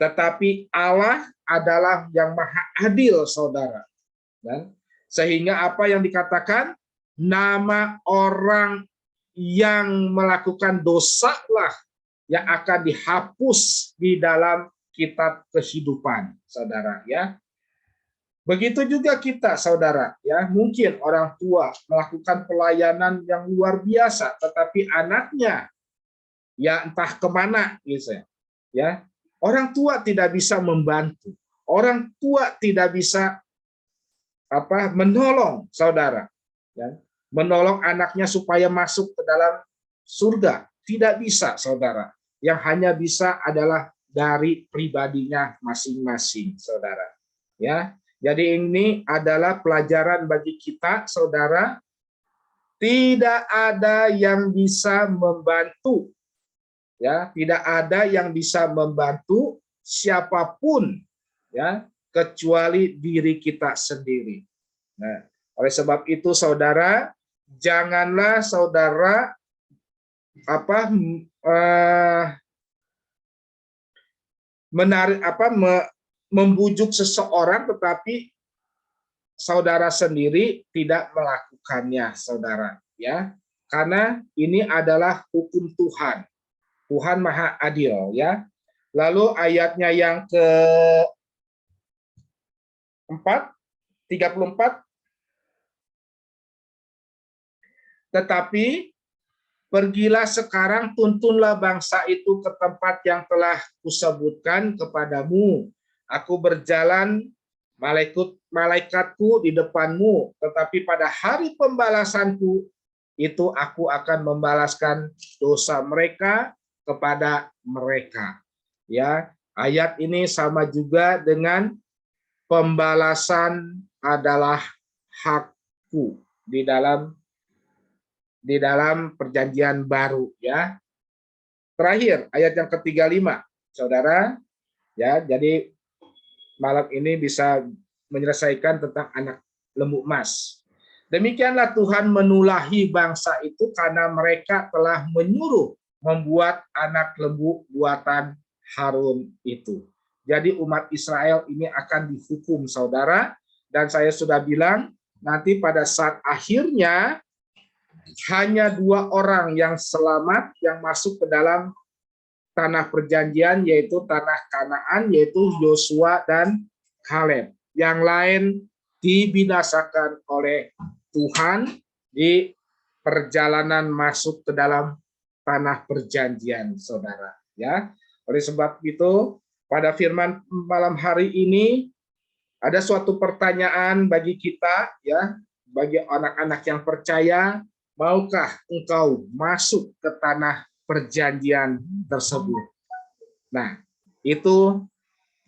Tetapi Allah adalah yang maha adil, saudara. Dan sehingga apa yang dikatakan, nama orang yang melakukan dosa lah yang akan dihapus di dalam kitab kehidupan, saudara, ya. Begitu juga kita, saudara, ya. Mungkin orang tua melakukan pelayanan yang luar biasa, tetapi anaknya ya entah kemana, gitu ya. Orang tua tidak bisa membantu, orang tua tidak bisa menolong, saudara, ya. Menolong anaknya supaya masuk ke dalam surga, tidak bisa, saudara. Yang hanya bisa adalah dari pribadinya masing-masing, saudara, ya. Jadi ini adalah pelajaran bagi kita, saudara. Tidak ada yang bisa membantu, ya, tidak ada yang bisa membantu siapapun, ya, kecuali diri kita sendiri. Nah, oleh sebab itu saudara, janganlah saudara membujuk seseorang tetapi saudara sendiri tidak melakukannya, saudara, ya. Karena ini adalah hukum Tuhan. Tuhan Maha Adil, ya. Lalu ayatnya yang ke-34, tetapi pergilah sekarang, tuntunlah bangsa itu ke tempat yang telah kusebutkan kepadamu. Aku berjalan, malaikatku di depanmu, tetapi pada hari pembalasanku itu aku akan membalaskan dosa mereka kepada mereka. Ya, ayat ini sama juga dengan pembalasan adalah hakku di dalam perjanjian baru, ya. Terakhir ayat yang ke-35, saudara, ya. Jadi malam ini bisa menyelesaikan tentang anak lembu emas. Demikianlah Tuhan menulahi bangsa itu karena mereka telah menyuruh membuat anak lembu buatan Harun itu. Jadi umat Israel ini akan dihukum, saudara. Dan saya sudah bilang, nanti pada saat akhirnya hanya 2 orang yang selamat yang masuk ke dalam tanah perjanjian, yaitu tanah Kanaan, yaitu Yosua dan Kaleb. Yang lain dibinasakan oleh Tuhan di perjalanan masuk ke dalam tanah perjanjian, saudara. Ya, oleh sebab itu pada firman malam hari ini ada suatu pertanyaan bagi kita, ya, bagi anak-anak yang percaya. Maukah engkau masuk ke tanah perjanjian tersebut? Nah, itu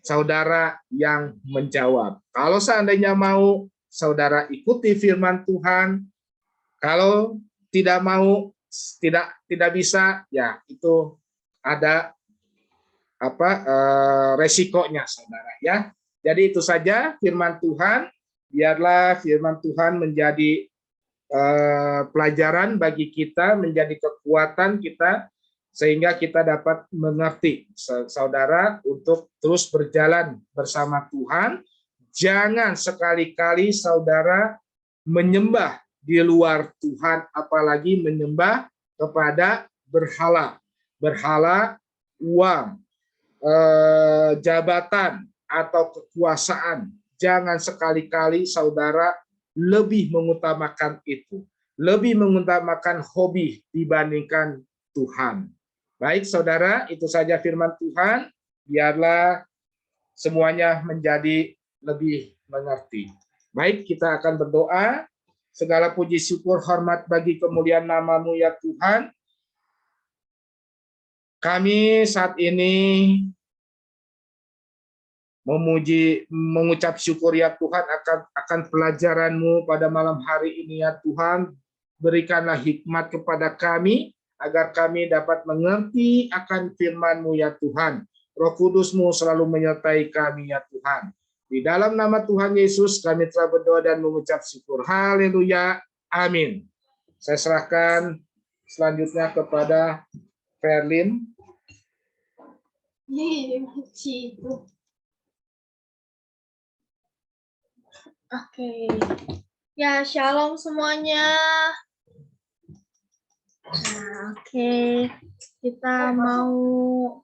saudara yang menjawab. Kalau seandainya mau, saudara ikuti firman Tuhan. Kalau tidak mau, tidak bisa, ya itu ada resikonya, saudara, ya. Jadi itu saja firman Tuhan. Biarlah firman Tuhan menjadi pelajaran bagi kita, menjadi kekuatan kita, sehingga kita dapat mengerti, saudara, untuk terus berjalan bersama Tuhan. Jangan sekali-kali saudara menyembah di luar Tuhan, apalagi menyembah kepada berhala, uang, jabatan, atau kekuasaan. Jangan sekali-kali saudara lebih mengutamakan itu, lebih mengutamakan hobi dibandingkan Tuhan. Baik saudara, itu saja firman Tuhan. Biarlah semuanya menjadi lebih mengerti. Baik, kita akan berdoa. Segala puji syukur hormat bagi kemuliaan nama-Mu ya Tuhan. Kami saat ini mengucap syukur ya Tuhan akan pelajaran-Mu pada malam hari ini ya Tuhan. Berikanlah hikmat kepada kami agar kami dapat mengerti akan firman-Mu ya Tuhan. Roh Kudus-Mu selalu menyertai kami ya Tuhan. Di dalam nama Tuhan Yesus kami telah berdoa dan mengucap syukur. Haleluya. Amin. Saya serahkan selanjutnya kepada Verlin. Oke, ya shalom semuanya. Nah, oke, kita mau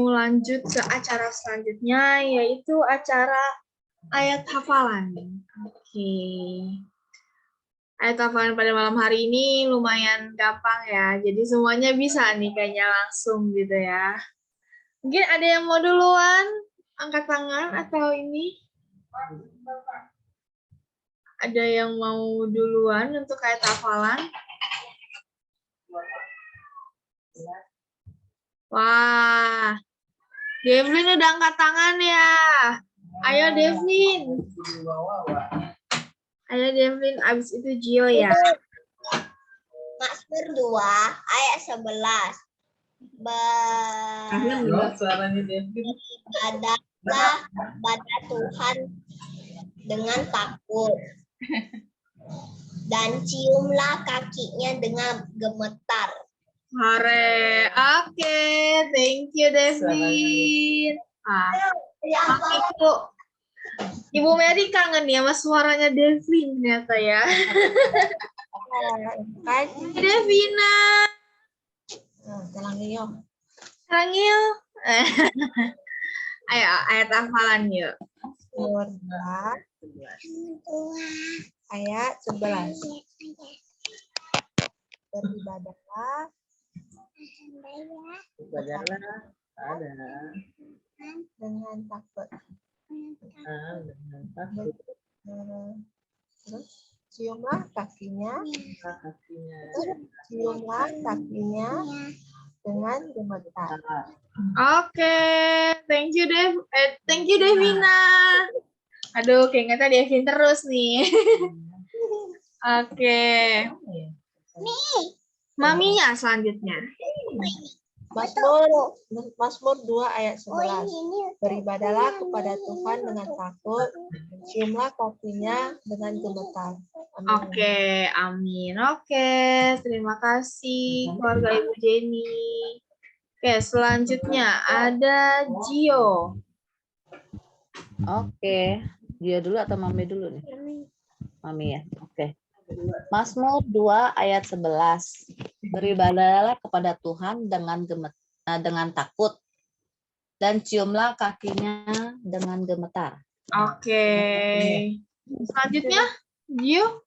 lanjut ke acara selanjutnya, yaitu acara ayat hafalan. Oke, ayat hafalan pada malam hari ini lumayan gampang ya, jadi semuanya bisa nih kayaknya langsung gitu ya. Mungkin ada yang mau duluan angkat tangan atau ini? Ada yang mau duluan untuk ayat hafalan? Wah, Devlin udah angkat tangan ya. Ayo Devlin. Ayo Devlin, abis itu Gio ya. Mazmur 2 ayat 11. Beribadah kepada Tuhan dengan takut. Dan ciumlah kakinya dengan gemetar. Hore. Oke, thank you Devin. Ibu Mary kangen ya sama suaranya Devin ternyata ya. Devina. Sekarang yuk. Ayo, ayat hafalan yuk. Ayat 11. Beribadahlah dengan takut. Terus ciumlah kakinya. Ciumlah kakinya dengan gemetar. Oke, thank you thank you Devina. Aduh, keingetan Devin terus nih. Oke. Maminya selanjutnya. Mazmur 2 ayat 11. Beribadahlah kepada Tuhan dengan takut, ciumlah kakinya dengan gemetar. Amin. Oke, amin. Oke, terima kasih keluarga Ibu Jenny. Oke, selanjutnya ada Gio. Oke. Dia dulu atau Mami dulu nih? Mami ya. Oke. Mazmur 2 ayat 11. Beribadahlah kepada Tuhan dengan takut dan ciumlah kakinya dengan gemetar. Oke. Selanjutnya Gio.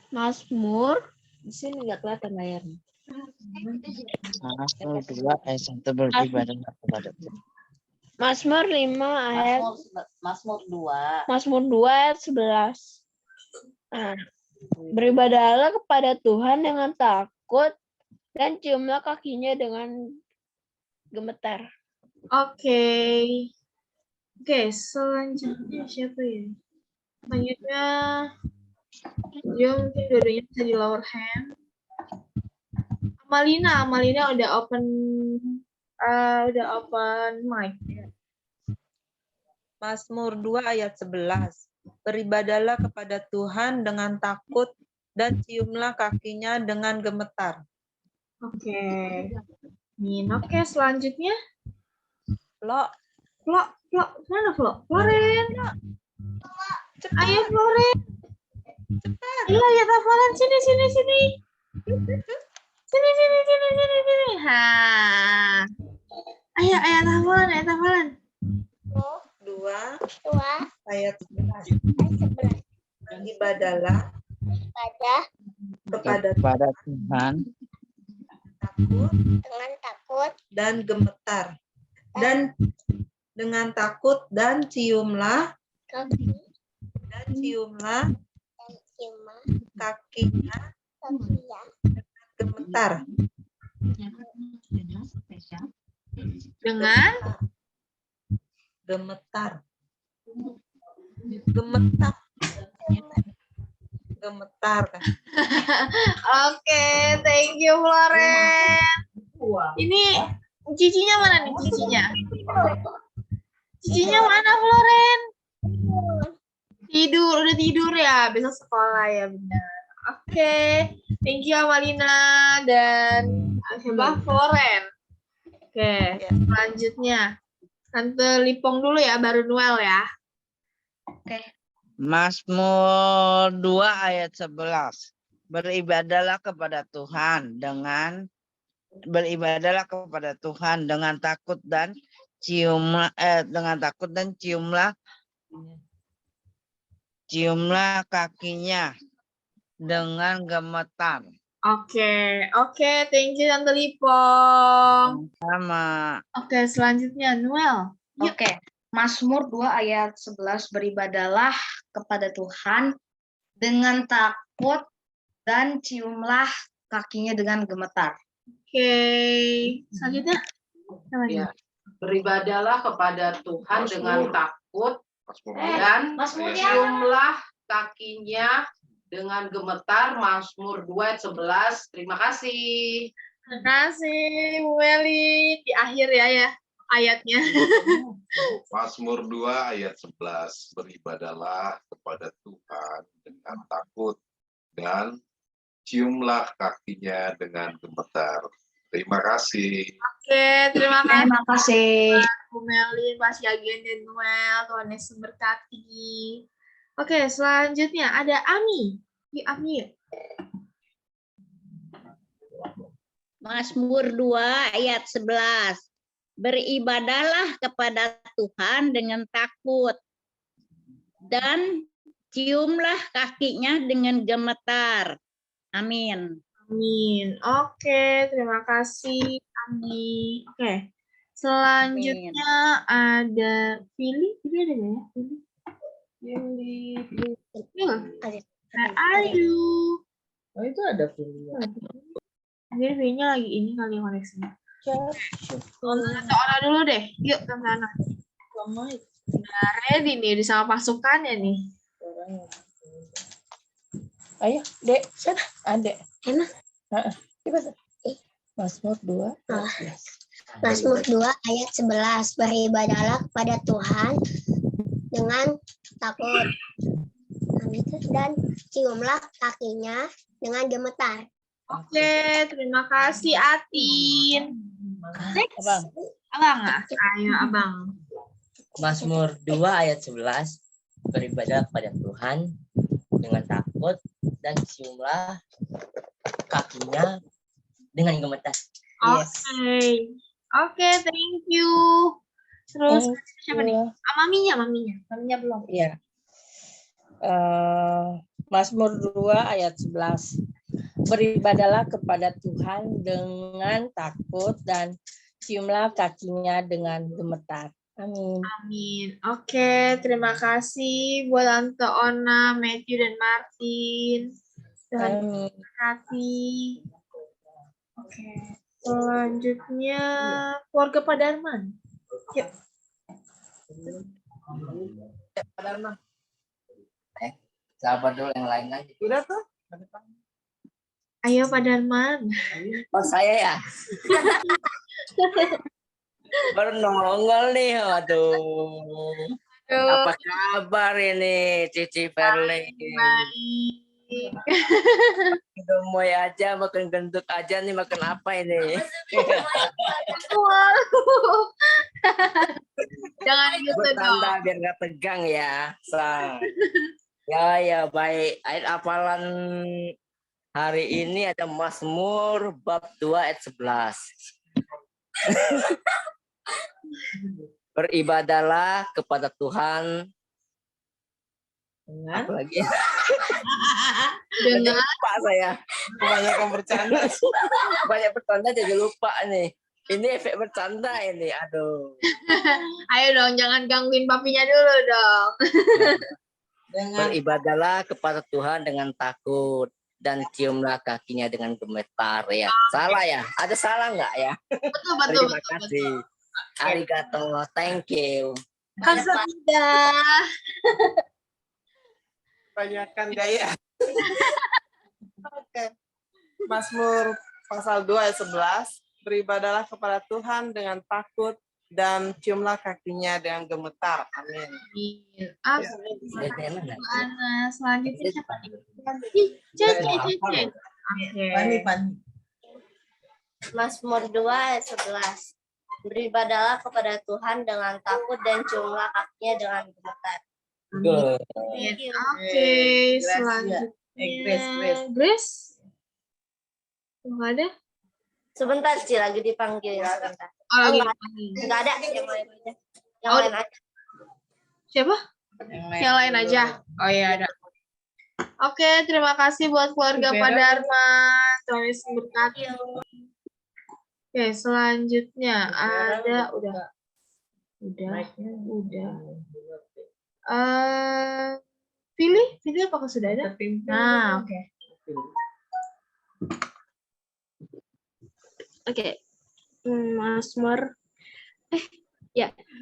Mazmur di sini nggak kelihatan layarnya. Mazmur 2 ayat 1 beribadahlah kepada Tuhan. Mazmur 5 ayat Mazmur 2. Mazmur 2 ayat 11. Nah, beribadahlah kepada Tuhan dengan takut dan ciumlah kakinya dengan gemetar. Oke. Oke, selanjutnya siapa ya? Selanjutnya Gio mungkin dua-duanya bisa di lower hand. Amalina udah open mic. Mazmur 2 ayat 11. Beribadahlah kepada Tuhan dengan takut dan ciumlah kakinya dengan gemetar. Oke. Oke, selanjutnya Lo, mana Flo? Floren. Ayo Floren. Ayo ya hafalan sini. Sini. Ha. Ayo hafalan. 2 ayat 11. Beribadahlah kepada Tuhan Takut dan gemetar. Dan dengan takut dan ciumlah ciumlah kakinya gemetar. Dengan Gemetar kan. Oke, thank you Floren. Ini cicinya mana nih cicinya? Cicinya mana Floren? Udah tidur ya, besok sekolah ya benar. Oke, thank you Amalina dan siapa Floren. Oke, selanjutnya Tante Lipong dulu ya, baru Noel ya. Mazmur 2 ayat 11. Beribadahlah kepada Tuhan dengan takut dan ciumlah kakinya dengan gemetar. Oke, thank you Tante Lipong. Sama. Oke, selanjutnya Noel. Oke, Mazmur 2 ayat 11, beribadahlah kepada Tuhan dengan takut dan ciumlah kakinya dengan gemetar. Oke, selanjutnya. Ya, beribadahlah kepada Tuhan dengan takut dan ciumlah kakinya dengan gemetar. Mazmur 2 ayat 11. Terima kasih. Terima kasih Bu Meli. Di akhir ya. ayatnya. Mazmur 2 ayat 11. Beribadahlah kepada Tuhan dengan takut dan ciumlah kakinya dengan gemetar. Terima kasih. Oke, terima kasih. Terima kasih. Bu Melin, Pak Syagian, dan Noel. Tuhan Yesus memberkati. Oke, selanjutnya ada Ami. Yuk, Ami. Yuk. Mazmur 2 ayat 11. Beribadahlah kepada Tuhan dengan takut dan ciumlah kakinya dengan gemetar. Amin. Amin. Oke, terima kasih, Ami. Oke, selanjutnya ada Fili. Fili ada nggak ya? Fili. Where are you? Oh, itu ada video. Mungkin Fili-nya lagi ini kali yang koneksinya. Tante Ona dulu deh. Yuk, Tante Ona. Udah ready nih, udah sama pasukannya nih. Ayo, Dek. Sana, Adek. Emang? Gimana? Mazmur 2. Mazmur 2 ayat 11. Beribadahlah kepada Tuhan dengan takut dan ciumlah kakinya dengan gemetar. Oke, terima kasih Atin. Next. Abang. Abang, ayo Abang. Mazmur 2 ayat 11. Beribadah kepada Tuhan dengan takut dan ciumlah kakinya dengan gemetar. Oke, thank you. Terus siapa nih? Maminya belum. Iya. Mazmur 2 ayat 11. Beribadahlah kepada Tuhan dengan takut dan ciumlah kakinya dengan gemetar. Amin. Amin. Oke, terima kasih buat Tante Ona, Matthew, dan Martin. Amin. Terima kasih. Oke, selanjutnya keluarga Pak Darman. Yuk. Pak Darman. Sahabat dulu yang lain aja. Udah tuh. Ayo Pak Darman. Oh, saya ya? Baru nongol nih, waduh. Apa kabar ini, Cici Verly? Baik. Gemoy aja, makin gendut aja nih, makan apa ini? Jangan gitu dong. Bertanda biar nggak tegang ya. Ya, baik. Ayat hafalan hari ini ada Mazmur bab 2 ayat 11. Beribadahlah kepada Tuhan. Apa lagi? Dengan lupa saya. Banyak yang bercanda. Banyak bercanda jadi lupa nih. Ini efek bercanda ini. Aduh. Ayo dong, jangan gangguin papinya dulu dong. Beribadahlah kepada Tuhan dengan takut dan ciumlah kakinya dengan gemetar ya. Salah ya? Ada salah nggak ya? Betul. Terima kasih. Arigato, thank you. Kan sudah. Banyakkan gaya. Oke. Mazmur pasal 2 ayat 11. Beribadahlah kepada Tuhan dengan takut dan ciumlah kakinya dengan gemetar. Amin. Selanjutnya siapa nih? Cece. Mazmur 2 ayat 11. Beribadahlah kepada Tuhan dengan takut dan ciumlah kakinya dengan gemetar. Oke, selanjutnya Grace. Enggak ada? Sebentar sih lagi dipanggil sebentar. Enggak ada yang lain aja. Yang lain aja. Siapa? Yang lain aja. Oh iya ada. Oke, terima kasih buat keluarga Pak Dharma. Tuhan Yesus memberkati. Oke, selanjutnya ada udah. Pilih apakah sudah ada? Nah, oke. Oke. Mazmur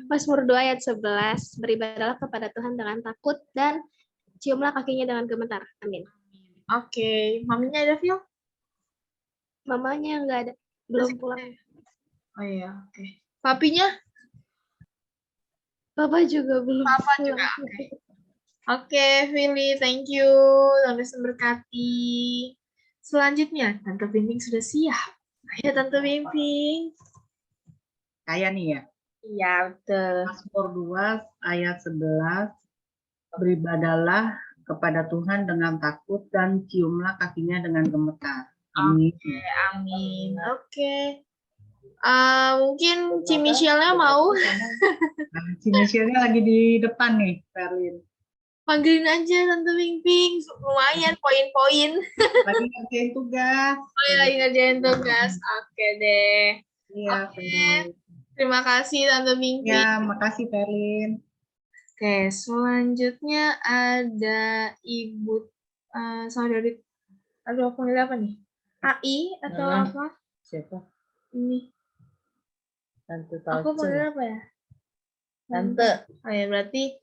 Mazmur 2 ayat 11. Beribadahlah kepada Tuhan dengan takut dan ciumlah kakinya dengan gemetar. Amin. Oke, maminya ada, Phil? Mamanya enggak ada. Belum pulang. Oh iya, oke. Papinya? Papa juga belum. Papa juga, oke. Oke, Vili, thank you. Tuhan Yesus memberkati. Selanjutnya, Tante Pimping sudah siap. Ayo, Tante Pimping. Saya nih ya. Iya, betul. Mazmur 2 ayat 11. Beribadalah kepada Tuhan dengan takut dan ciumlah kakinya dengan gemetar. Amin. Oke, amin. Oke. Mungkin Ci Michelle-nya mau Nah, si Michelle-nya lagi di depan nih, Perlin. panggilin aja Tante Pimping. Lumayan poin-poin. Lagi ngerjain tugas. Oh ya, lagi ngerjain tugas. Oke deh. Iya, Oke. Perlin. Terima kasih Tante Pimping. Ya, makasih Perlin. Oke, selanjutnya ada Ibu saudari. Aduh, aku panggil apa nih? AI atau apa? Siapa? Ini. Tante Aku panggil Taucen. apa ya? Tante. Oh ya, berarti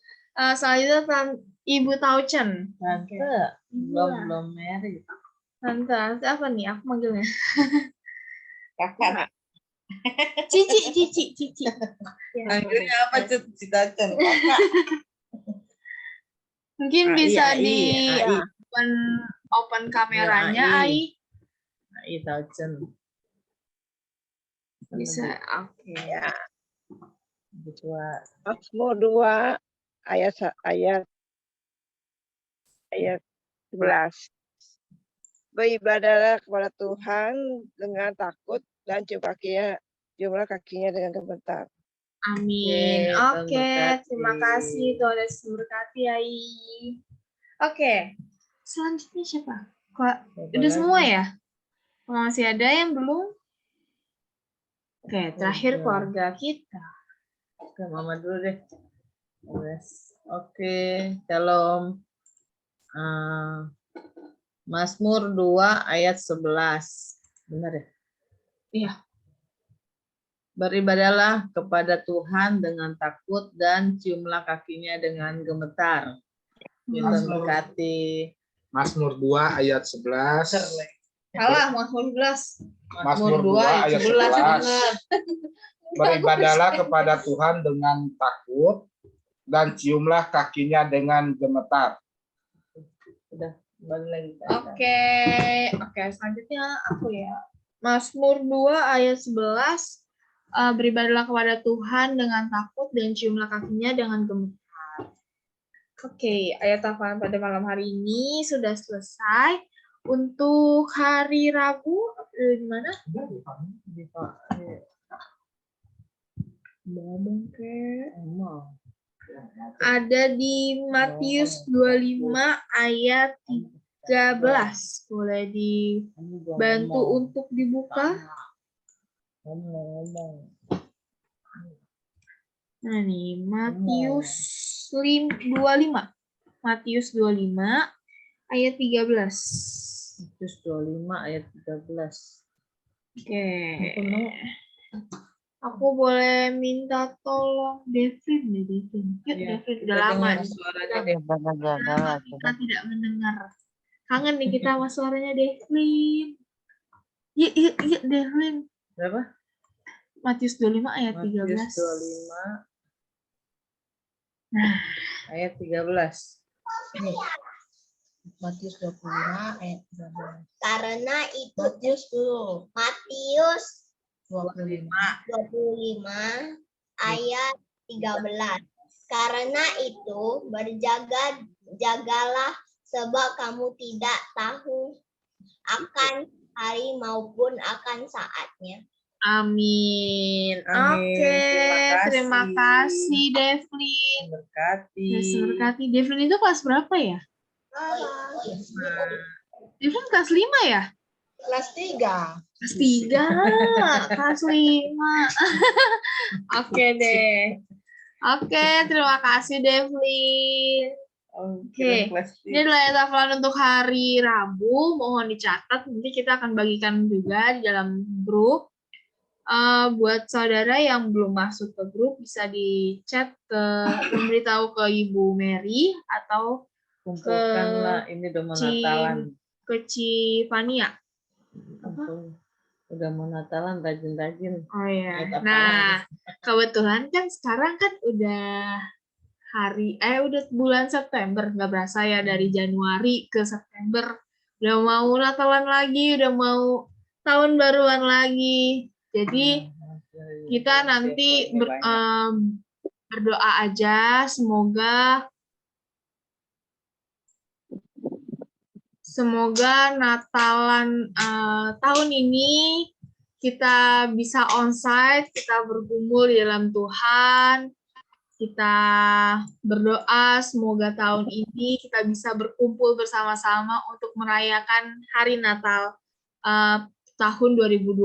selanjutnya Ibu Taucen. Tante. Belum married. Tante apa nih? Aku manggilnya. Kakak. Cici. Ya. Manggilnya apa Cici Taucen? Kakak. Mungkin bisa di AI. open kameranya, AI. AI Taucen. Bisa, oke. Ya. Ketua. Mazmur 2 ayat 11. Beribadahlah kepada Tuhan dengan takut dan jumlah kakinya dengan gemetar. Amin. Oke, Oke, Tuhan terima kasih Tuhan Yesus memberkati, AI. Oke, selanjutnya siapa? Kok udah semua ya? Masih ada yang belum? Oke, terakhir keluarga kita. Oke, Mama dulu deh. Yes. Oke, Shalom. Mazmur 2 ayat 11. Benar ya? Iya. Beribadalah kepada Tuhan dengan takut dan ciumlah kakinya dengan gemetar. Kita berkati. Mazmur 2 ayat 11. Salah, Mazmur 11. Mazmur 2 ayat 11. Beribadalah kepada Tuhan dengan takut dan ciumlah kakinya dengan gemetar. Udah, balik lagi. Oke, selanjutnya aku ya. Mazmur 2 ayat 11. Beribadalah kepada Tuhan dengan takut dan ciumlah kakinya dengan gemetar. Oke, ayat hafalan pada malam hari ini sudah selesai. Untuk hari Rabu, di mana? Ada di Matius 25 ayat 13. Boleh dibantu untuk dibuka? Nah nih, Matius 25. Matius 25 ayat 13. Matius 25 ayat 13. Oke. Aku boleh minta tolong Devin deh, Devin. Yuk, Devin. Udah lama nih. Kita tidak mendengar. Kangen nih kita sama suaranya Devin. Yuk, Devin. Berapa? Matius 25 ayat 13. Matius 25 ayat 13. Matius 25 ayat 13. Karena itu Matius dulu. Matius 25 ayat 13. Karena itu berjaga-jagalah sebab kamu tidak tahu akan hari maupun akan saatnya. Amin. Amin. Oke, terima kasih Devlin. Berkati. Berkati. Devlin itu kelas berapa ya? Devlin kelas 5 ya? Kelas 3. Kelas 3. Kelas 5. Oke deh. Oke, terima kasih Devlin. Oke, ini adalah hafalan untuk hari Rabu. Mohon dicatat, nanti kita akan bagikan juga di dalam grup. Buat saudara yang belum masuk ke grup, bisa di chat memberitahu ke Ibu Mary atau kumpulkanlah ini udah mau Natalan. ke Cifania. Udah mau Natalan rajin-rajin. Oh ya. Lihat apa Nah, kebetulan kan sekarang kan udah udah bulan September, nggak berasa ya dari Januari ke September. Udah mau Natalan lagi, udah mau tahun baruan lagi. Jadi kita nanti berdoa aja semoga Natalan tahun ini kita bisa onsite, kita bergumul di dalam Tuhan, kita berdoa semoga tahun ini kita bisa berkumpul bersama-sama untuk merayakan hari Natal tahun 2022.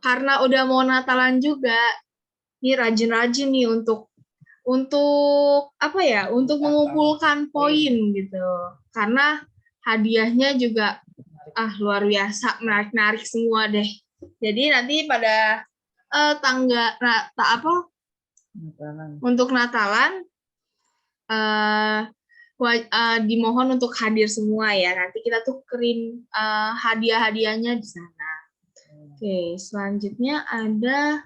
Karena udah mau Natalan juga, ini rajin-rajin nih untuk apa ya, untuk mengumpulkan poin gitu. Karena hadiahnya juga luar biasa, menarik-narik semua deh. Jadi nanti pada untuk Natalan dimohon untuk hadir semua ya. Nanti kita tukerin hadiah-hadiahnya di sana. Oke, selanjutnya ada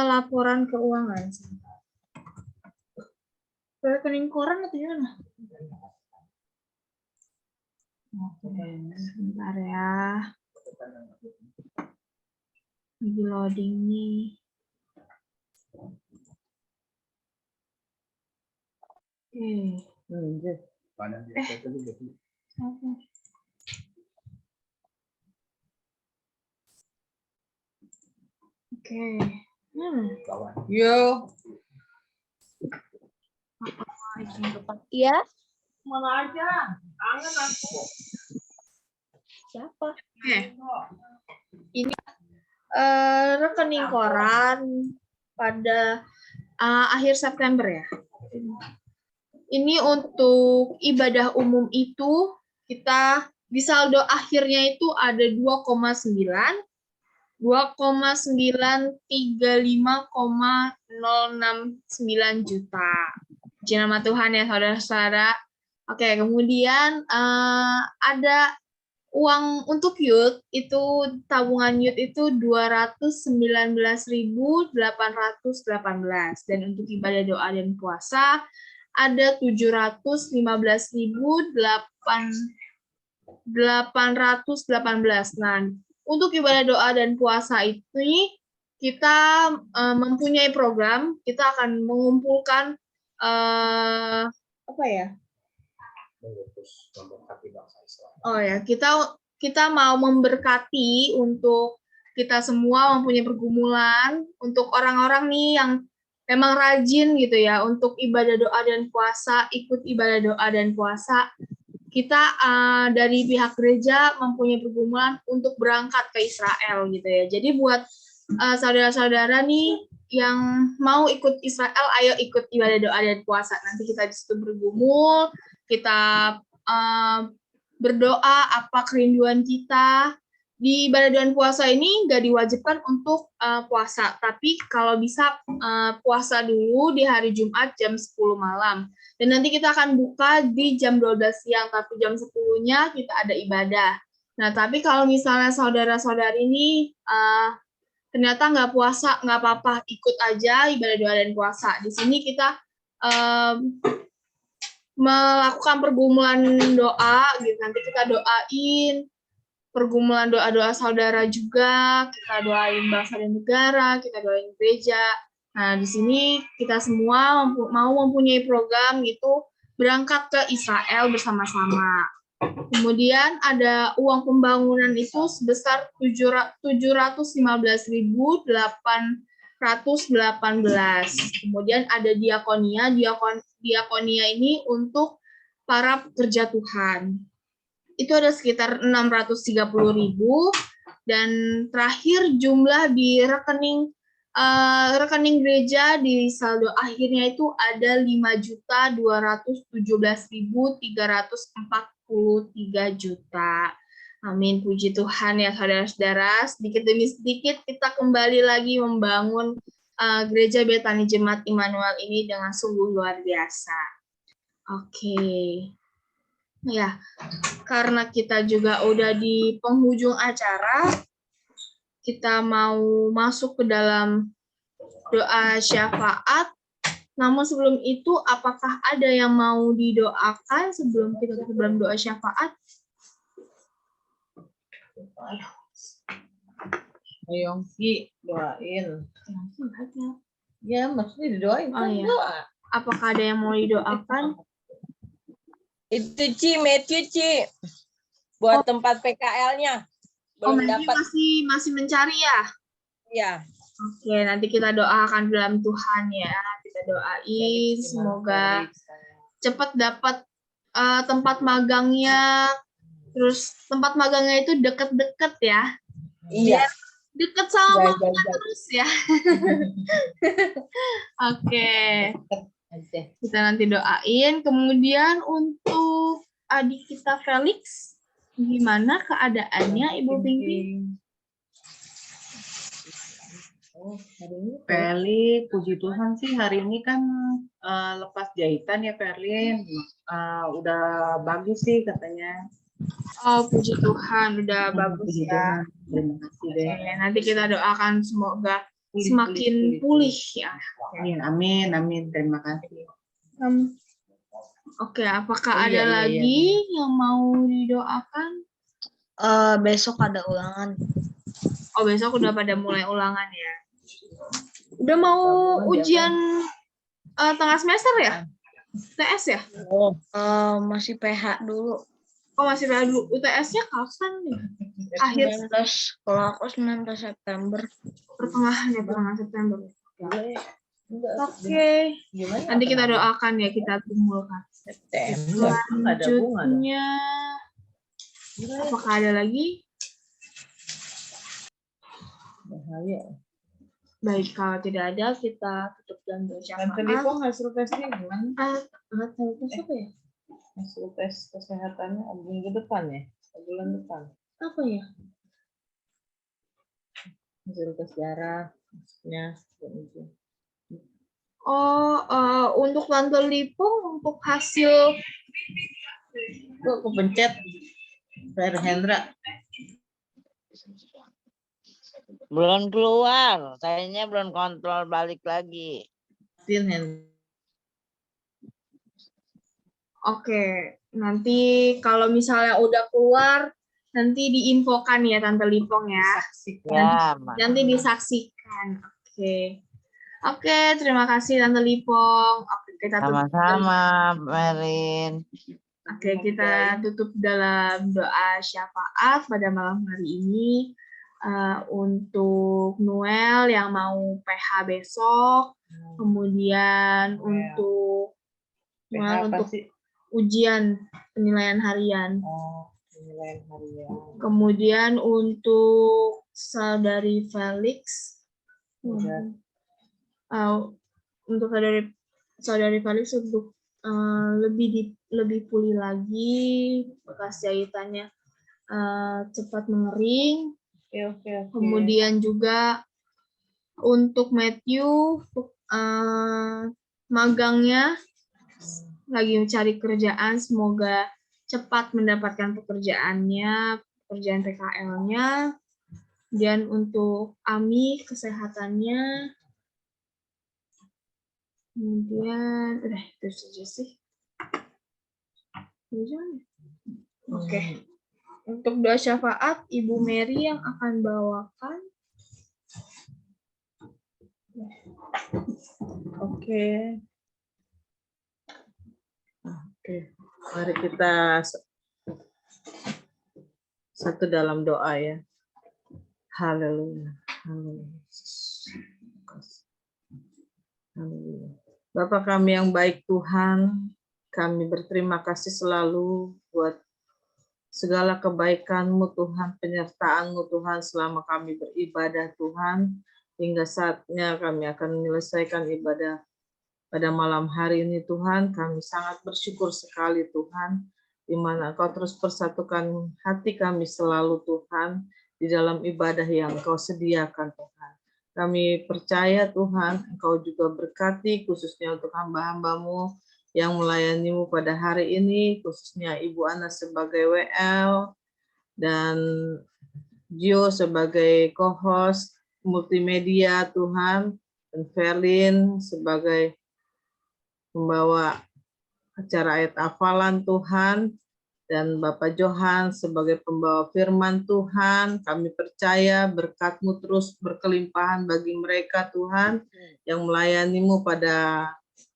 laporan keuangan. Rekening koran atau gimana? Oke, sebentar ya. Lagi loading nih. Oke. Yo. Iya. Mana aja? Kangen aku. Siapa? Oke. Ini rekening koran pada akhir September ya. Ini untuk ibadah umum itu kita di saldo akhirnya itu ada 2,935,069 juta. Puji nama Tuhan ya saudara-saudara. Oke, kemudian ada uang untuk youth, itu tabungan youth itu 219.818, dan untuk ibadah doa dan puasa ada 715.818. Nah, untuk ibadah doa dan puasa itu kita mempunyai program, kita akan mengumpulkan apa ya? Oh ya, kita mau memberkati untuk kita semua mempunyai pergumulan, untuk orang-orang nih yang memang rajin gitu ya, untuk ibadah doa dan puasa, ikut ibadah doa dan puasa. Kita dari pihak gereja mempunyai pergumulan untuk berangkat ke Israel gitu ya. Jadi buat saudara-saudara nih yang mau ikut Israel, ayo ikut ibadah doa dan puasa. Nanti kita di situ bergumul, kita berdoa apa kerinduan kita. Di ibadah dan puasa ini nggak diwajibkan untuk puasa, tapi kalau bisa puasa dulu di hari Jumat jam 10 malam. Dan nanti kita akan buka di jam 12 siang, tapi jam 10-nya kita ada ibadah. Nah, tapi kalau misalnya saudara-saudari ini ternyata nggak puasa, nggak apa-apa, ikut aja ibadah doa dan puasa. Di sini kita melakukan pergumulan doa, gitu. Nanti kita doain pergumulan doa-doa saudara juga, kita doain bangsa dan negara, kita doain gereja. Nah, di sini kita semua mau mempunyai program gitu, berangkat ke Israel bersama-sama. Kemudian ada uang pembangunan itu sebesar 715.818. Kemudian ada diakonia. Diakonia ini untuk para pekerja Tuhan. Itu ada sekitar 630.000, dan terakhir jumlah di rekening gereja di saldo akhirnya itu ada 5.217.343 juta. Amin, puji Tuhan ya saudara-saudara. Sedikit demi sedikit kita kembali lagi membangun gereja Betani Jemaat Immanuel ini dengan sungguh luar biasa. Oke. Ya, karena kita juga udah di penghujung acara, kita mau masuk ke dalam doa syafaat. Namun sebelum itu, apakah ada yang mau didoakan sebelum kita tutup dalam doa syafaat? Ayo, Ki, doain. Ya, maksudnya didoain Oh, kan iya. doa. Apakah ada yang mau didoakan? Itu Matthew buat tempat PKL-nya. Oh, Belum dapat. masih mencari ya? Ya. Oke, nanti kita doakan dalam Tuhan ya. Kita doain semoga cepat dapat tempat magangnya. Terus tempat magangnya itu deket-deket ya. Iya. Deket sama Iya, mama terus ya. Oke. Kita nanti doain. Kemudian untuk adik kita Felix, gimana keadaannya Ibu Pinky? Perlin, puji Tuhan sih hari ini kan lepas jahitan ya Perlin. Udah bagus sih katanya. Oh, puji Tuhan, udah bagus Puji ya. Tuhan. Terima kasih deh. Oke, nanti kita doakan semoga semakin pulih ya. Amin, amin. Terima kasih. Oke, apakah Oh, ada iya, lagi yang mau didoakan? Besok ada ulangan. Oh, besok udah pada mulai ulangan ya. Udah mau ujian tengah semester ya? UTS ya? Masih PH dulu. Oh, masih PH dulu. UTS-nya kapan nih? Akhir 19, kalau aku 19 September. pertengahan ya, pertengahan September. Oke. Nanti kita doakan ya, kita kumpulkan. Selanjutnya, apakah ada lagi? Baik, kalau tidak ada, kita tutup dan bersyafaat. Hasil tesnya gimana? Hasil tes apa ya? Hasil tes kesehatannya minggu depan ya? Bulan depan. Apa ya? Hasil tes darah, maksudnya. Oh, untuk Tante Lipung, untuk hasil... Kok kepencet? Per Hendra. Belum keluar, kayaknya belum kontrol balik lagi. Oke, nanti kalau misalnya udah keluar, nanti diinfokan ya Tante Lipong ya. Ya, Nanti disaksikan. Oke, terima kasih Tante Lipong. Oke, kita tutup. sama-sama, Merin. Oke, kita tutup dalam doa syafaat pada malam hari ini. Untuk Noel yang mau PH besok, kemudian untuk ujian penilaian harian. Kemudian untuk saudari Felix, untuk saudari Felix untuk lebih pulih lagi, bekas jahitannya cepat mengering. Kemudian juga untuk Matthew magangnya lagi mencari kerjaan, semoga cepat mendapatkan pekerjaan PKL-nya. Dan untuk Ami kesehatannya. Kemudian udah itu saja sih. Oke. Untuk doa syafaat, Ibu Mary yang akan bawakan. Oke, mari kita satu dalam doa ya. Haleluya. Haleluya. Bapa kami yang baik Tuhan, kami berterima kasih selalu buat segala kebaikan-Mu Tuhan, penyertaan-Mu Tuhan selama kami beribadah Tuhan, hingga saatnya kami akan menyelesaikan ibadah pada malam hari ini Tuhan. Kami sangat bersyukur sekali Tuhan, di mana Engkau terus persatukan hati kami selalu Tuhan, di dalam ibadah yang Engkau sediakan Tuhan. Kami percaya Tuhan, Engkau juga berkati khususnya untuk hamba-hamba-Mu yang melayanimu pada hari ini, khususnya Ibu Ana sebagai WL, dan Gio sebagai co-host multimedia Tuhan, dan Verlin sebagai pembawa acara ayat hafalan Tuhan, dan Bapak Johan sebagai pembawa firman Tuhan. Kami percaya berkat-Mu terus berkelimpahan bagi mereka Tuhan yang melayanimu pada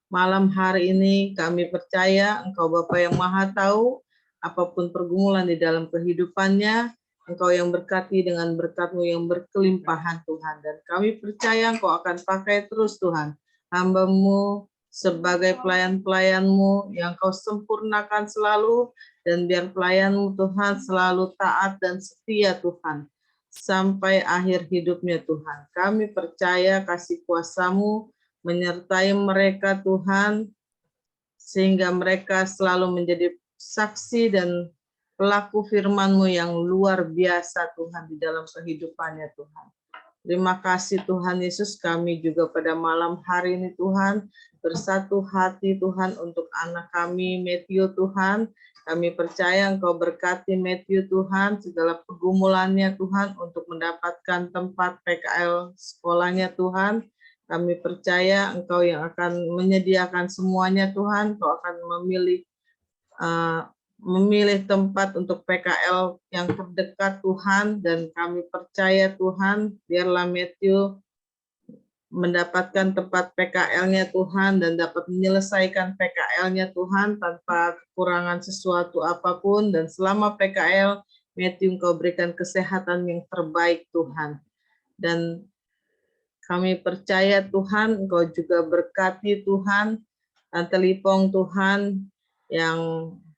malam hari ini. Kami percaya Engkau Bapa yang Maha Tahu, apapun pergumulan di dalam kehidupannya, Engkau yang berkati dengan berkat-Mu yang berkelimpahan Tuhan. Dan kami percaya Engkau akan pakai terus Tuhan hamba-Mu sebagai pelayan-pelayan-Mu yang Kau sempurnakan selalu, dan biar pelayan-Mu Tuhan selalu taat dan setia Tuhan sampai akhir hidupnya Tuhan. Kami percaya kasih kuasa-Mu menyertai mereka Tuhan, sehingga mereka selalu menjadi saksi dan pelaku firman-Mu yang luar biasa Tuhan di dalam kehidupannya Tuhan. Terima kasih Tuhan Yesus, kami juga pada malam hari ini Tuhan bersatu hati Tuhan untuk anak kami Matthew Tuhan. Kami percaya Engkau berkati Matthew Tuhan, segala pergumulannya Tuhan untuk mendapatkan tempat PKL sekolahnya Tuhan. Kami percaya Engkau yang akan menyediakan semuanya Tuhan, Engkau akan memilih tempat untuk PKL yang terdekat Tuhan, dan kami percaya Tuhan, biarlah Matthew mendapatkan tempat PKL-nya Tuhan dan dapat menyelesaikan PKL-nya Tuhan tanpa kekurangan sesuatu apapun, dan selama PKL Matthew Engkau berikan kesehatan yang terbaik Tuhan. Dan kami percaya Tuhan, Engkau juga berkati Tuhan, Tante Lipong Tuhan, yang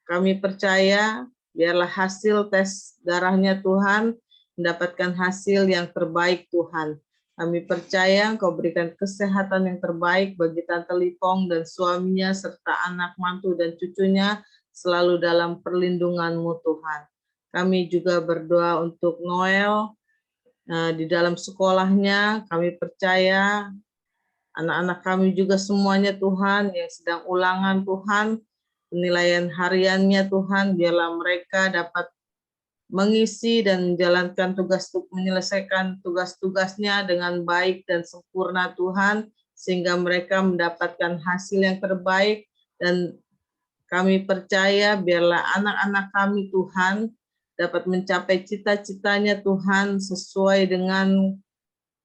kami percaya biarlah hasil tes darahnya Tuhan mendapatkan hasil yang terbaik Tuhan. Kami percaya Engkau berikan kesehatan yang terbaik bagi Tante Lipong dan suaminya serta anak mantu dan cucunya selalu dalam perlindungan-Mu Tuhan. Kami juga berdoa untuk Noel, di dalam sekolahnya. Kami percaya anak-anak kami juga semuanya Tuhan yang sedang ulangan Tuhan, penilaian hariannya Tuhan, biarlah mereka dapat mengisi dan menjalankan menyelesaikan tugas-tugasnya dengan baik dan sempurna Tuhan, sehingga mereka mendapatkan hasil yang terbaik. Dan kami percaya biarlah anak-anak kami Tuhan dapat mencapai cita-citanya Tuhan sesuai dengan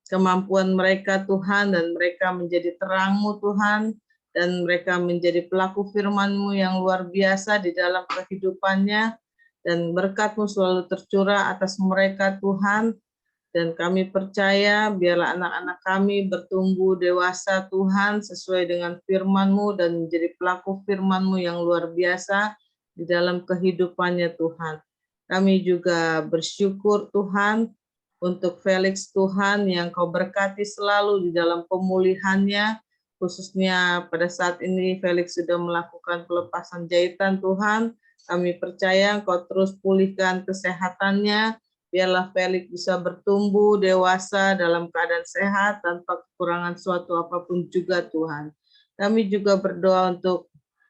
kemampuan mereka Tuhan, dan mereka menjadi terang-Mu Tuhan, dan mereka menjadi pelaku firman-Mu yang luar biasa di dalam kehidupannya, dan berkat-Mu selalu tercurah atas mereka Tuhan. Dan kami percaya biarlah anak-anak kami bertumbuh dewasa Tuhan sesuai dengan firman-Mu dan menjadi pelaku firman-Mu yang luar biasa di dalam kehidupannya Tuhan. Kami juga bersyukur Tuhan untuk Felix Tuhan yang Kau berkati selalu di dalam pemulihannya, khususnya pada saat ini Felix sudah melakukan pelepasan jahitan Tuhan. Kami percaya Kau terus pulihkan kesehatannya, biarlah Felix bisa bertumbuh dewasa dalam keadaan sehat tanpa kekurangan suatu apapun juga Tuhan. Kami juga berdoa untuk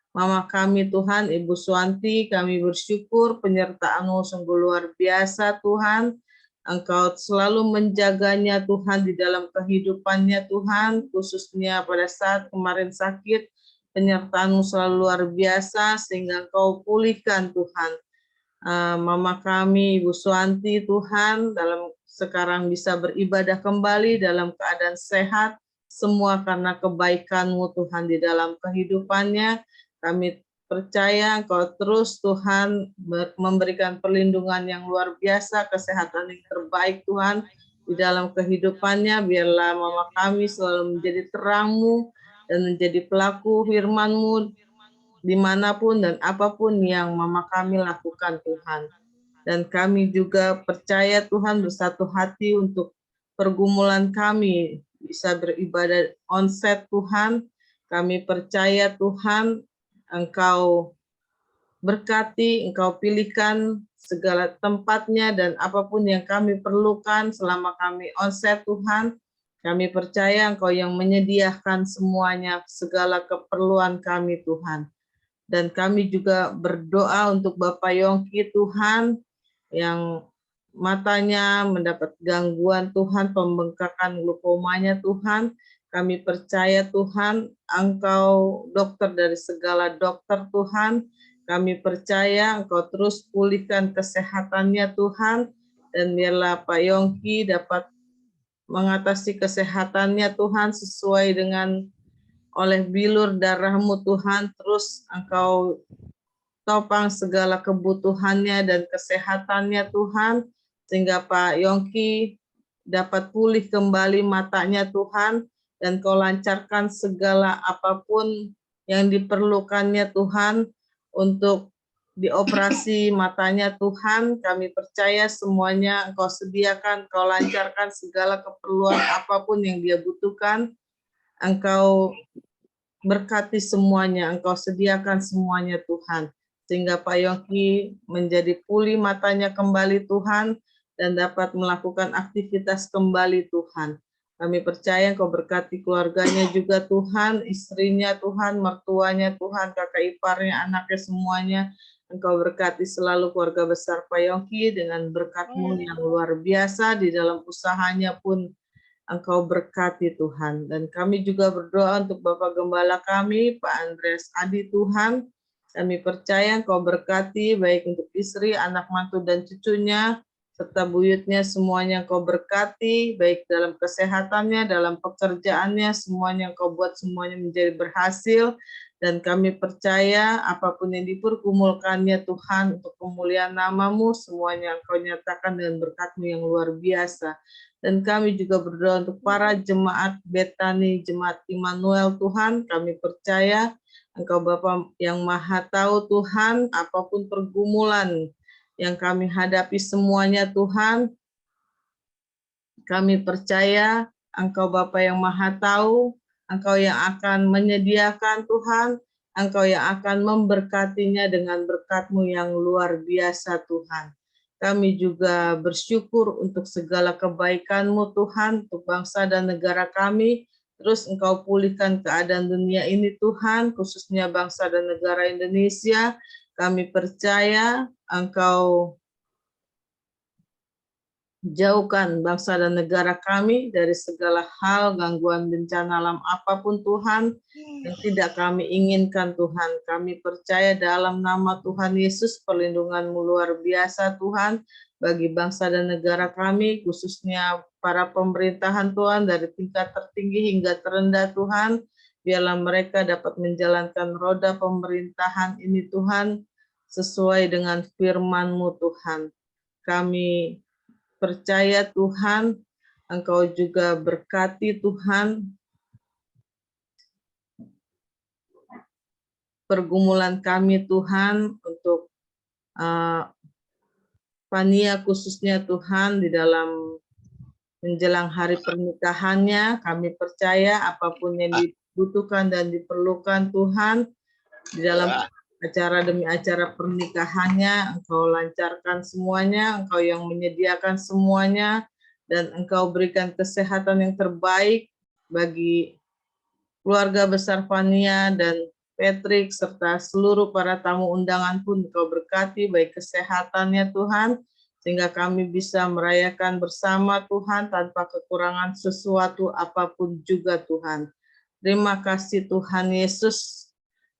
Mama kami Tuhan, Ibu Suwanti. Kami bersyukur penyertaan-Mu sungguh luar biasa Tuhan. Engkau selalu menjaganya Tuhan di dalam kehidupannya Tuhan, khususnya pada saat kemarin sakit, penyertaan-Mu selalu luar biasa sehingga Engkau pulihkan Tuhan. Mama kami Ibu Suwanti Tuhan dalam sekarang bisa beribadah kembali dalam keadaan sehat, semua karena kebaikan-Mu Tuhan di dalam kehidupannya. Kami percaya Engkau terus Tuhan memberikan perlindungan yang luar biasa, kesehatan yang terbaik Tuhan di dalam kehidupannya. Biarlah Mama kami selalu menjadi terang-Mu dan menjadi pelaku firman-Mu dimanapun dan apapun yang Mama kami lakukan Tuhan. Dan kami juga percaya Tuhan bersatu hati untuk pergumulan kami bisa beribadah onsite Tuhan. Kami percaya Tuhan Engkau berkati, Engkau pilihkan segala tempatnya dan apapun yang kami perlukan selama kami onsite Tuhan. Kami percaya Engkau yang menyediakan semuanya, segala keperluan kami Tuhan. Dan kami juga berdoa untuk Bapak Yongki Tuhan, yang matanya mendapat gangguan Tuhan, pembengkakan glaukomanya Tuhan. Kami percaya Tuhan, Engkau dokter dari segala dokter Tuhan. Kami percaya Engkau terus pulihkan kesehatannya Tuhan. Dan biarlah Pak Yongki dapat mengatasi kesehatannya Tuhan sesuai dengan oleh bilur darah-Mu Tuhan. Terus Engkau topang segala kebutuhannya dan kesehatannya Tuhan. Sehingga Pak Yongki dapat pulih kembali matanya Tuhan. Dan Kau lancarkan segala apapun yang diperlukannya Tuhan untuk dioperasi matanya Tuhan. Kami percaya semuanya Engkau sediakan, Kau lancarkan segala keperluan apapun yang dia butuhkan. Engkau berkati semuanya, Engkau sediakan semuanya Tuhan. Sehingga Pak Yongki menjadi pulih matanya kembali Tuhan dan dapat melakukan aktivitas kembali Tuhan. Kami percaya Engkau berkati keluarganya juga Tuhan, istrinya Tuhan, mertuanya Tuhan, kakak iparnya, anaknya semuanya. Engkau berkati selalu keluarga besar Pak Yongki dengan berkat-Mu yang luar biasa di dalam usahanya pun Engkau berkati Tuhan. Dan kami juga berdoa untuk Bapak Gembala kami, Pak Andreas Adi Tuhan. Kami percaya Engkau berkati baik untuk istri, anak mantu dan cucunya, serta buyutnya semuanya Engkau berkati, baik dalam kesehatannya, dalam pekerjaannya, semuanya Engkau buat semuanya menjadi berhasil. Dan kami percaya apapun yang dipergumulkannya Tuhan untuk kemuliaan nama-Mu, semuanya Engkau nyatakan dengan berkat-Mu yang luar biasa. Dan kami juga berdoa untuk para jemaat Betani, jemaat Immanuel Tuhan. Kami percaya Engkau Bapa yang Maha Tahu Tuhan, apapun pergumulan yang kami hadapi semuanya Tuhan, kami percaya Engkau Bapa yang Maha Tahu, Engkau yang akan menyediakan Tuhan, Engkau yang akan memberkatinya dengan berkat-Mu yang luar biasa Tuhan. Kami juga bersyukur untuk segala kebaikan-Mu Tuhan, untuk bangsa dan negara kami. Terus Engkau pulihkan keadaan dunia ini Tuhan, khususnya bangsa dan negara Indonesia. Kami percaya Engkau jauhkan bangsa dan negara kami dari segala hal, gangguan bencana alam apapun Tuhan, yang tidak kami inginkan Tuhan. Kami percaya dalam nama Tuhan Yesus, perlindungan-Mu luar biasa Tuhan, bagi bangsa dan negara kami, khususnya para pemerintahan Tuhan, dari tingkat tertinggi hingga terendah Tuhan. Biarlah mereka dapat menjalankan roda pemerintahan ini Tuhan, sesuai dengan firman-Mu Tuhan. Kami percaya Tuhan, Engkau juga berkati Tuhan pergumulan kami Tuhan untuk Fania khususnya Tuhan di dalam menjelang hari pernikahannya. Kami percaya apapun yang dibutuhkan dan diperlukan Tuhan di dalam acara demi acara pernikahannya, Engkau lancarkan semuanya, Engkau yang menyediakan semuanya, dan Engkau berikan kesehatan yang terbaik bagi keluarga besar Fania dan Patrick, serta seluruh para tamu undangan pun Engkau berkati, baik kesehatannya Tuhan, sehingga kami bisa merayakan bersama Tuhan tanpa kekurangan sesuatu apapun juga Tuhan. Terima kasih Tuhan Yesus.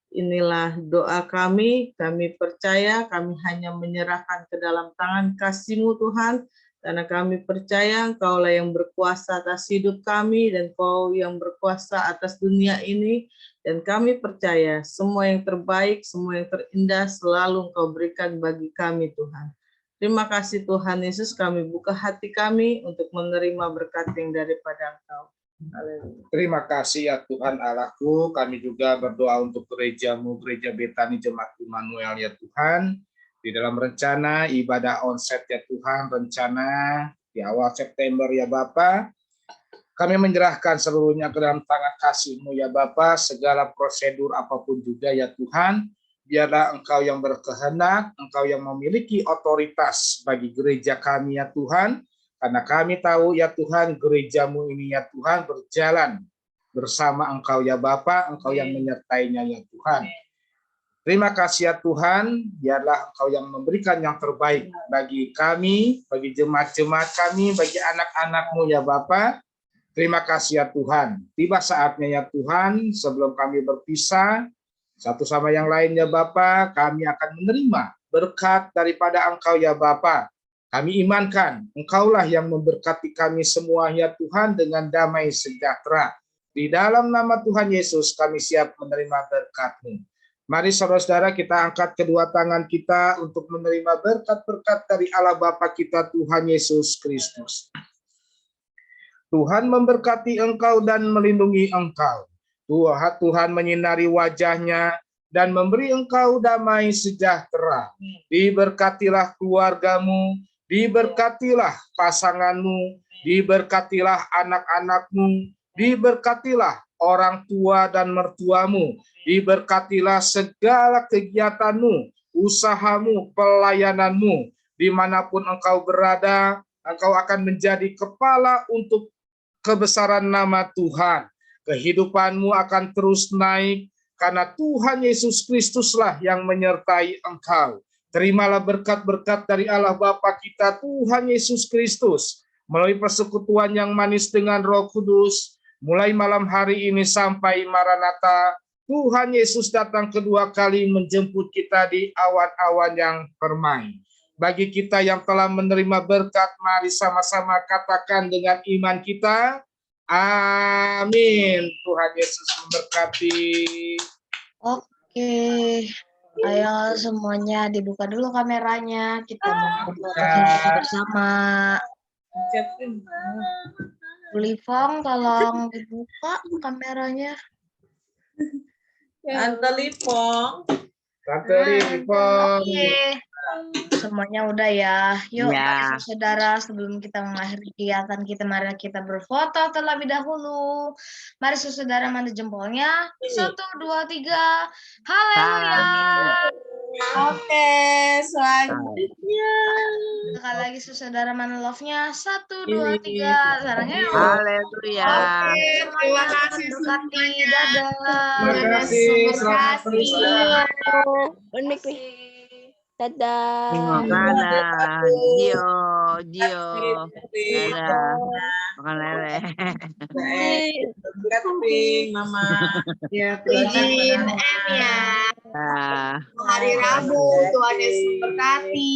Inilah doa kami percaya kami hanya menyerahkan ke dalam tangan kasih-Mu Tuhan, karena kami percaya Engkau-lah yang berkuasa atas hidup kami dan Engkau yang berkuasa atas dunia ini, dan kami percaya semua yang terbaik, semua yang terindah selalu Engkau berikan bagi kami Tuhan. Terima kasih Tuhan Yesus, kami buka hati kami untuk menerima berkat yang daripada Engkau. Haleluya. Terima kasih ya Tuhan Allahku. Kami juga berdoa untuk gereja-Mu, Gereja Betani Jemaat Immanuel ya Tuhan. Di dalam rencana ibadah onset ya Tuhan, rencana di awal September ya Bapa. Kami menyerahkan seluruhnya ke dalam tangan kasih-Mu ya Bapa. Segala prosedur apapun juga ya Tuhan. Biarlah Engkau yang berkehendak, Engkau yang memiliki otoritas bagi gereja kami ya Tuhan. Karena kami tahu ya Tuhan, gereja-Mu ini ya Tuhan berjalan bersama Engkau ya Bapa, Engkau yang menyertainya ya Tuhan. Terima kasih ya Tuhan, biarlah Engkau yang memberikan yang terbaik bagi kami, bagi jemaat-jemaat kami, bagi anak-anak-Mu ya Bapa. Terima kasih ya Tuhan. Tiba saatnya ya Tuhan, sebelum kami berpisah, satu sama yang lain ya Bapa, kami akan menerima berkat daripada Engkau ya Bapa. Kami imankan, Engkaulah yang memberkati kami semua ya Tuhan dengan damai sejahtera. Di dalam nama Tuhan Yesus kami siap menerima berkat-Mu. Mari saudara-saudara kita angkat kedua tangan kita untuk menerima berkat-berkat dari Allah Bapa kita Tuhan Yesus Kristus. Tuhan memberkati engkau dan melindungi engkau. Tuhan menyinari wajahnya dan memberi engkau damai sejahtera. Diberkatilah keluargamu, diberkatilah pasanganmu, diberkatilah anak-anakmu, diberkatilah orang tua dan mertuamu, diberkatilah segala kegiatanmu, usahamu, pelayananmu, dimanapun engkau berada, engkau akan menjadi kepala untuk kebesaran nama Tuhan. Kehidupanmu akan terus naik, karena Tuhan Yesus Kristuslah yang menyertai engkau. Terimalah berkat-berkat dari Allah Bapa kita, Tuhan Yesus Kristus, melalui persekutuan yang manis dengan Roh Kudus, mulai malam hari ini sampai Maranatha. Tuhan Yesus datang kedua kali menjemput kita di awan-awan yang permai. Bagi kita yang telah menerima berkat, mari sama-sama katakan dengan iman kita, amin. Tuhan Yesus memberkati. Oke, ayo semuanya dibuka dulu kameranya. Kita mau berfoto bersama. Lifong, tolong dibuka kameranya. Tante Lipong. Tante Lipong. Oke. Semuanya udah ya. Yuk, Ya. mari saudara, sebelum kita mengakhiri kegiatan kita, mari kita berfoto terlebih dahulu. Mari saudara mana jempolnya. 1, 2, 3. Haleluya. Oke, selanjutnya. Sekali lagi saudara mana love-nya. 1, 2, 3. Sarangnya. Haleluya. Oke, terima kasih. Berkati. Dadah. Terima kasih. Selamat beristirahat. Terima Dadah. kasih. Gio. Dadah. Makan lele. Catherine, Mama. Ya, izin M ya. Nah. Hari Rabu, Tuhan Yesus berkati.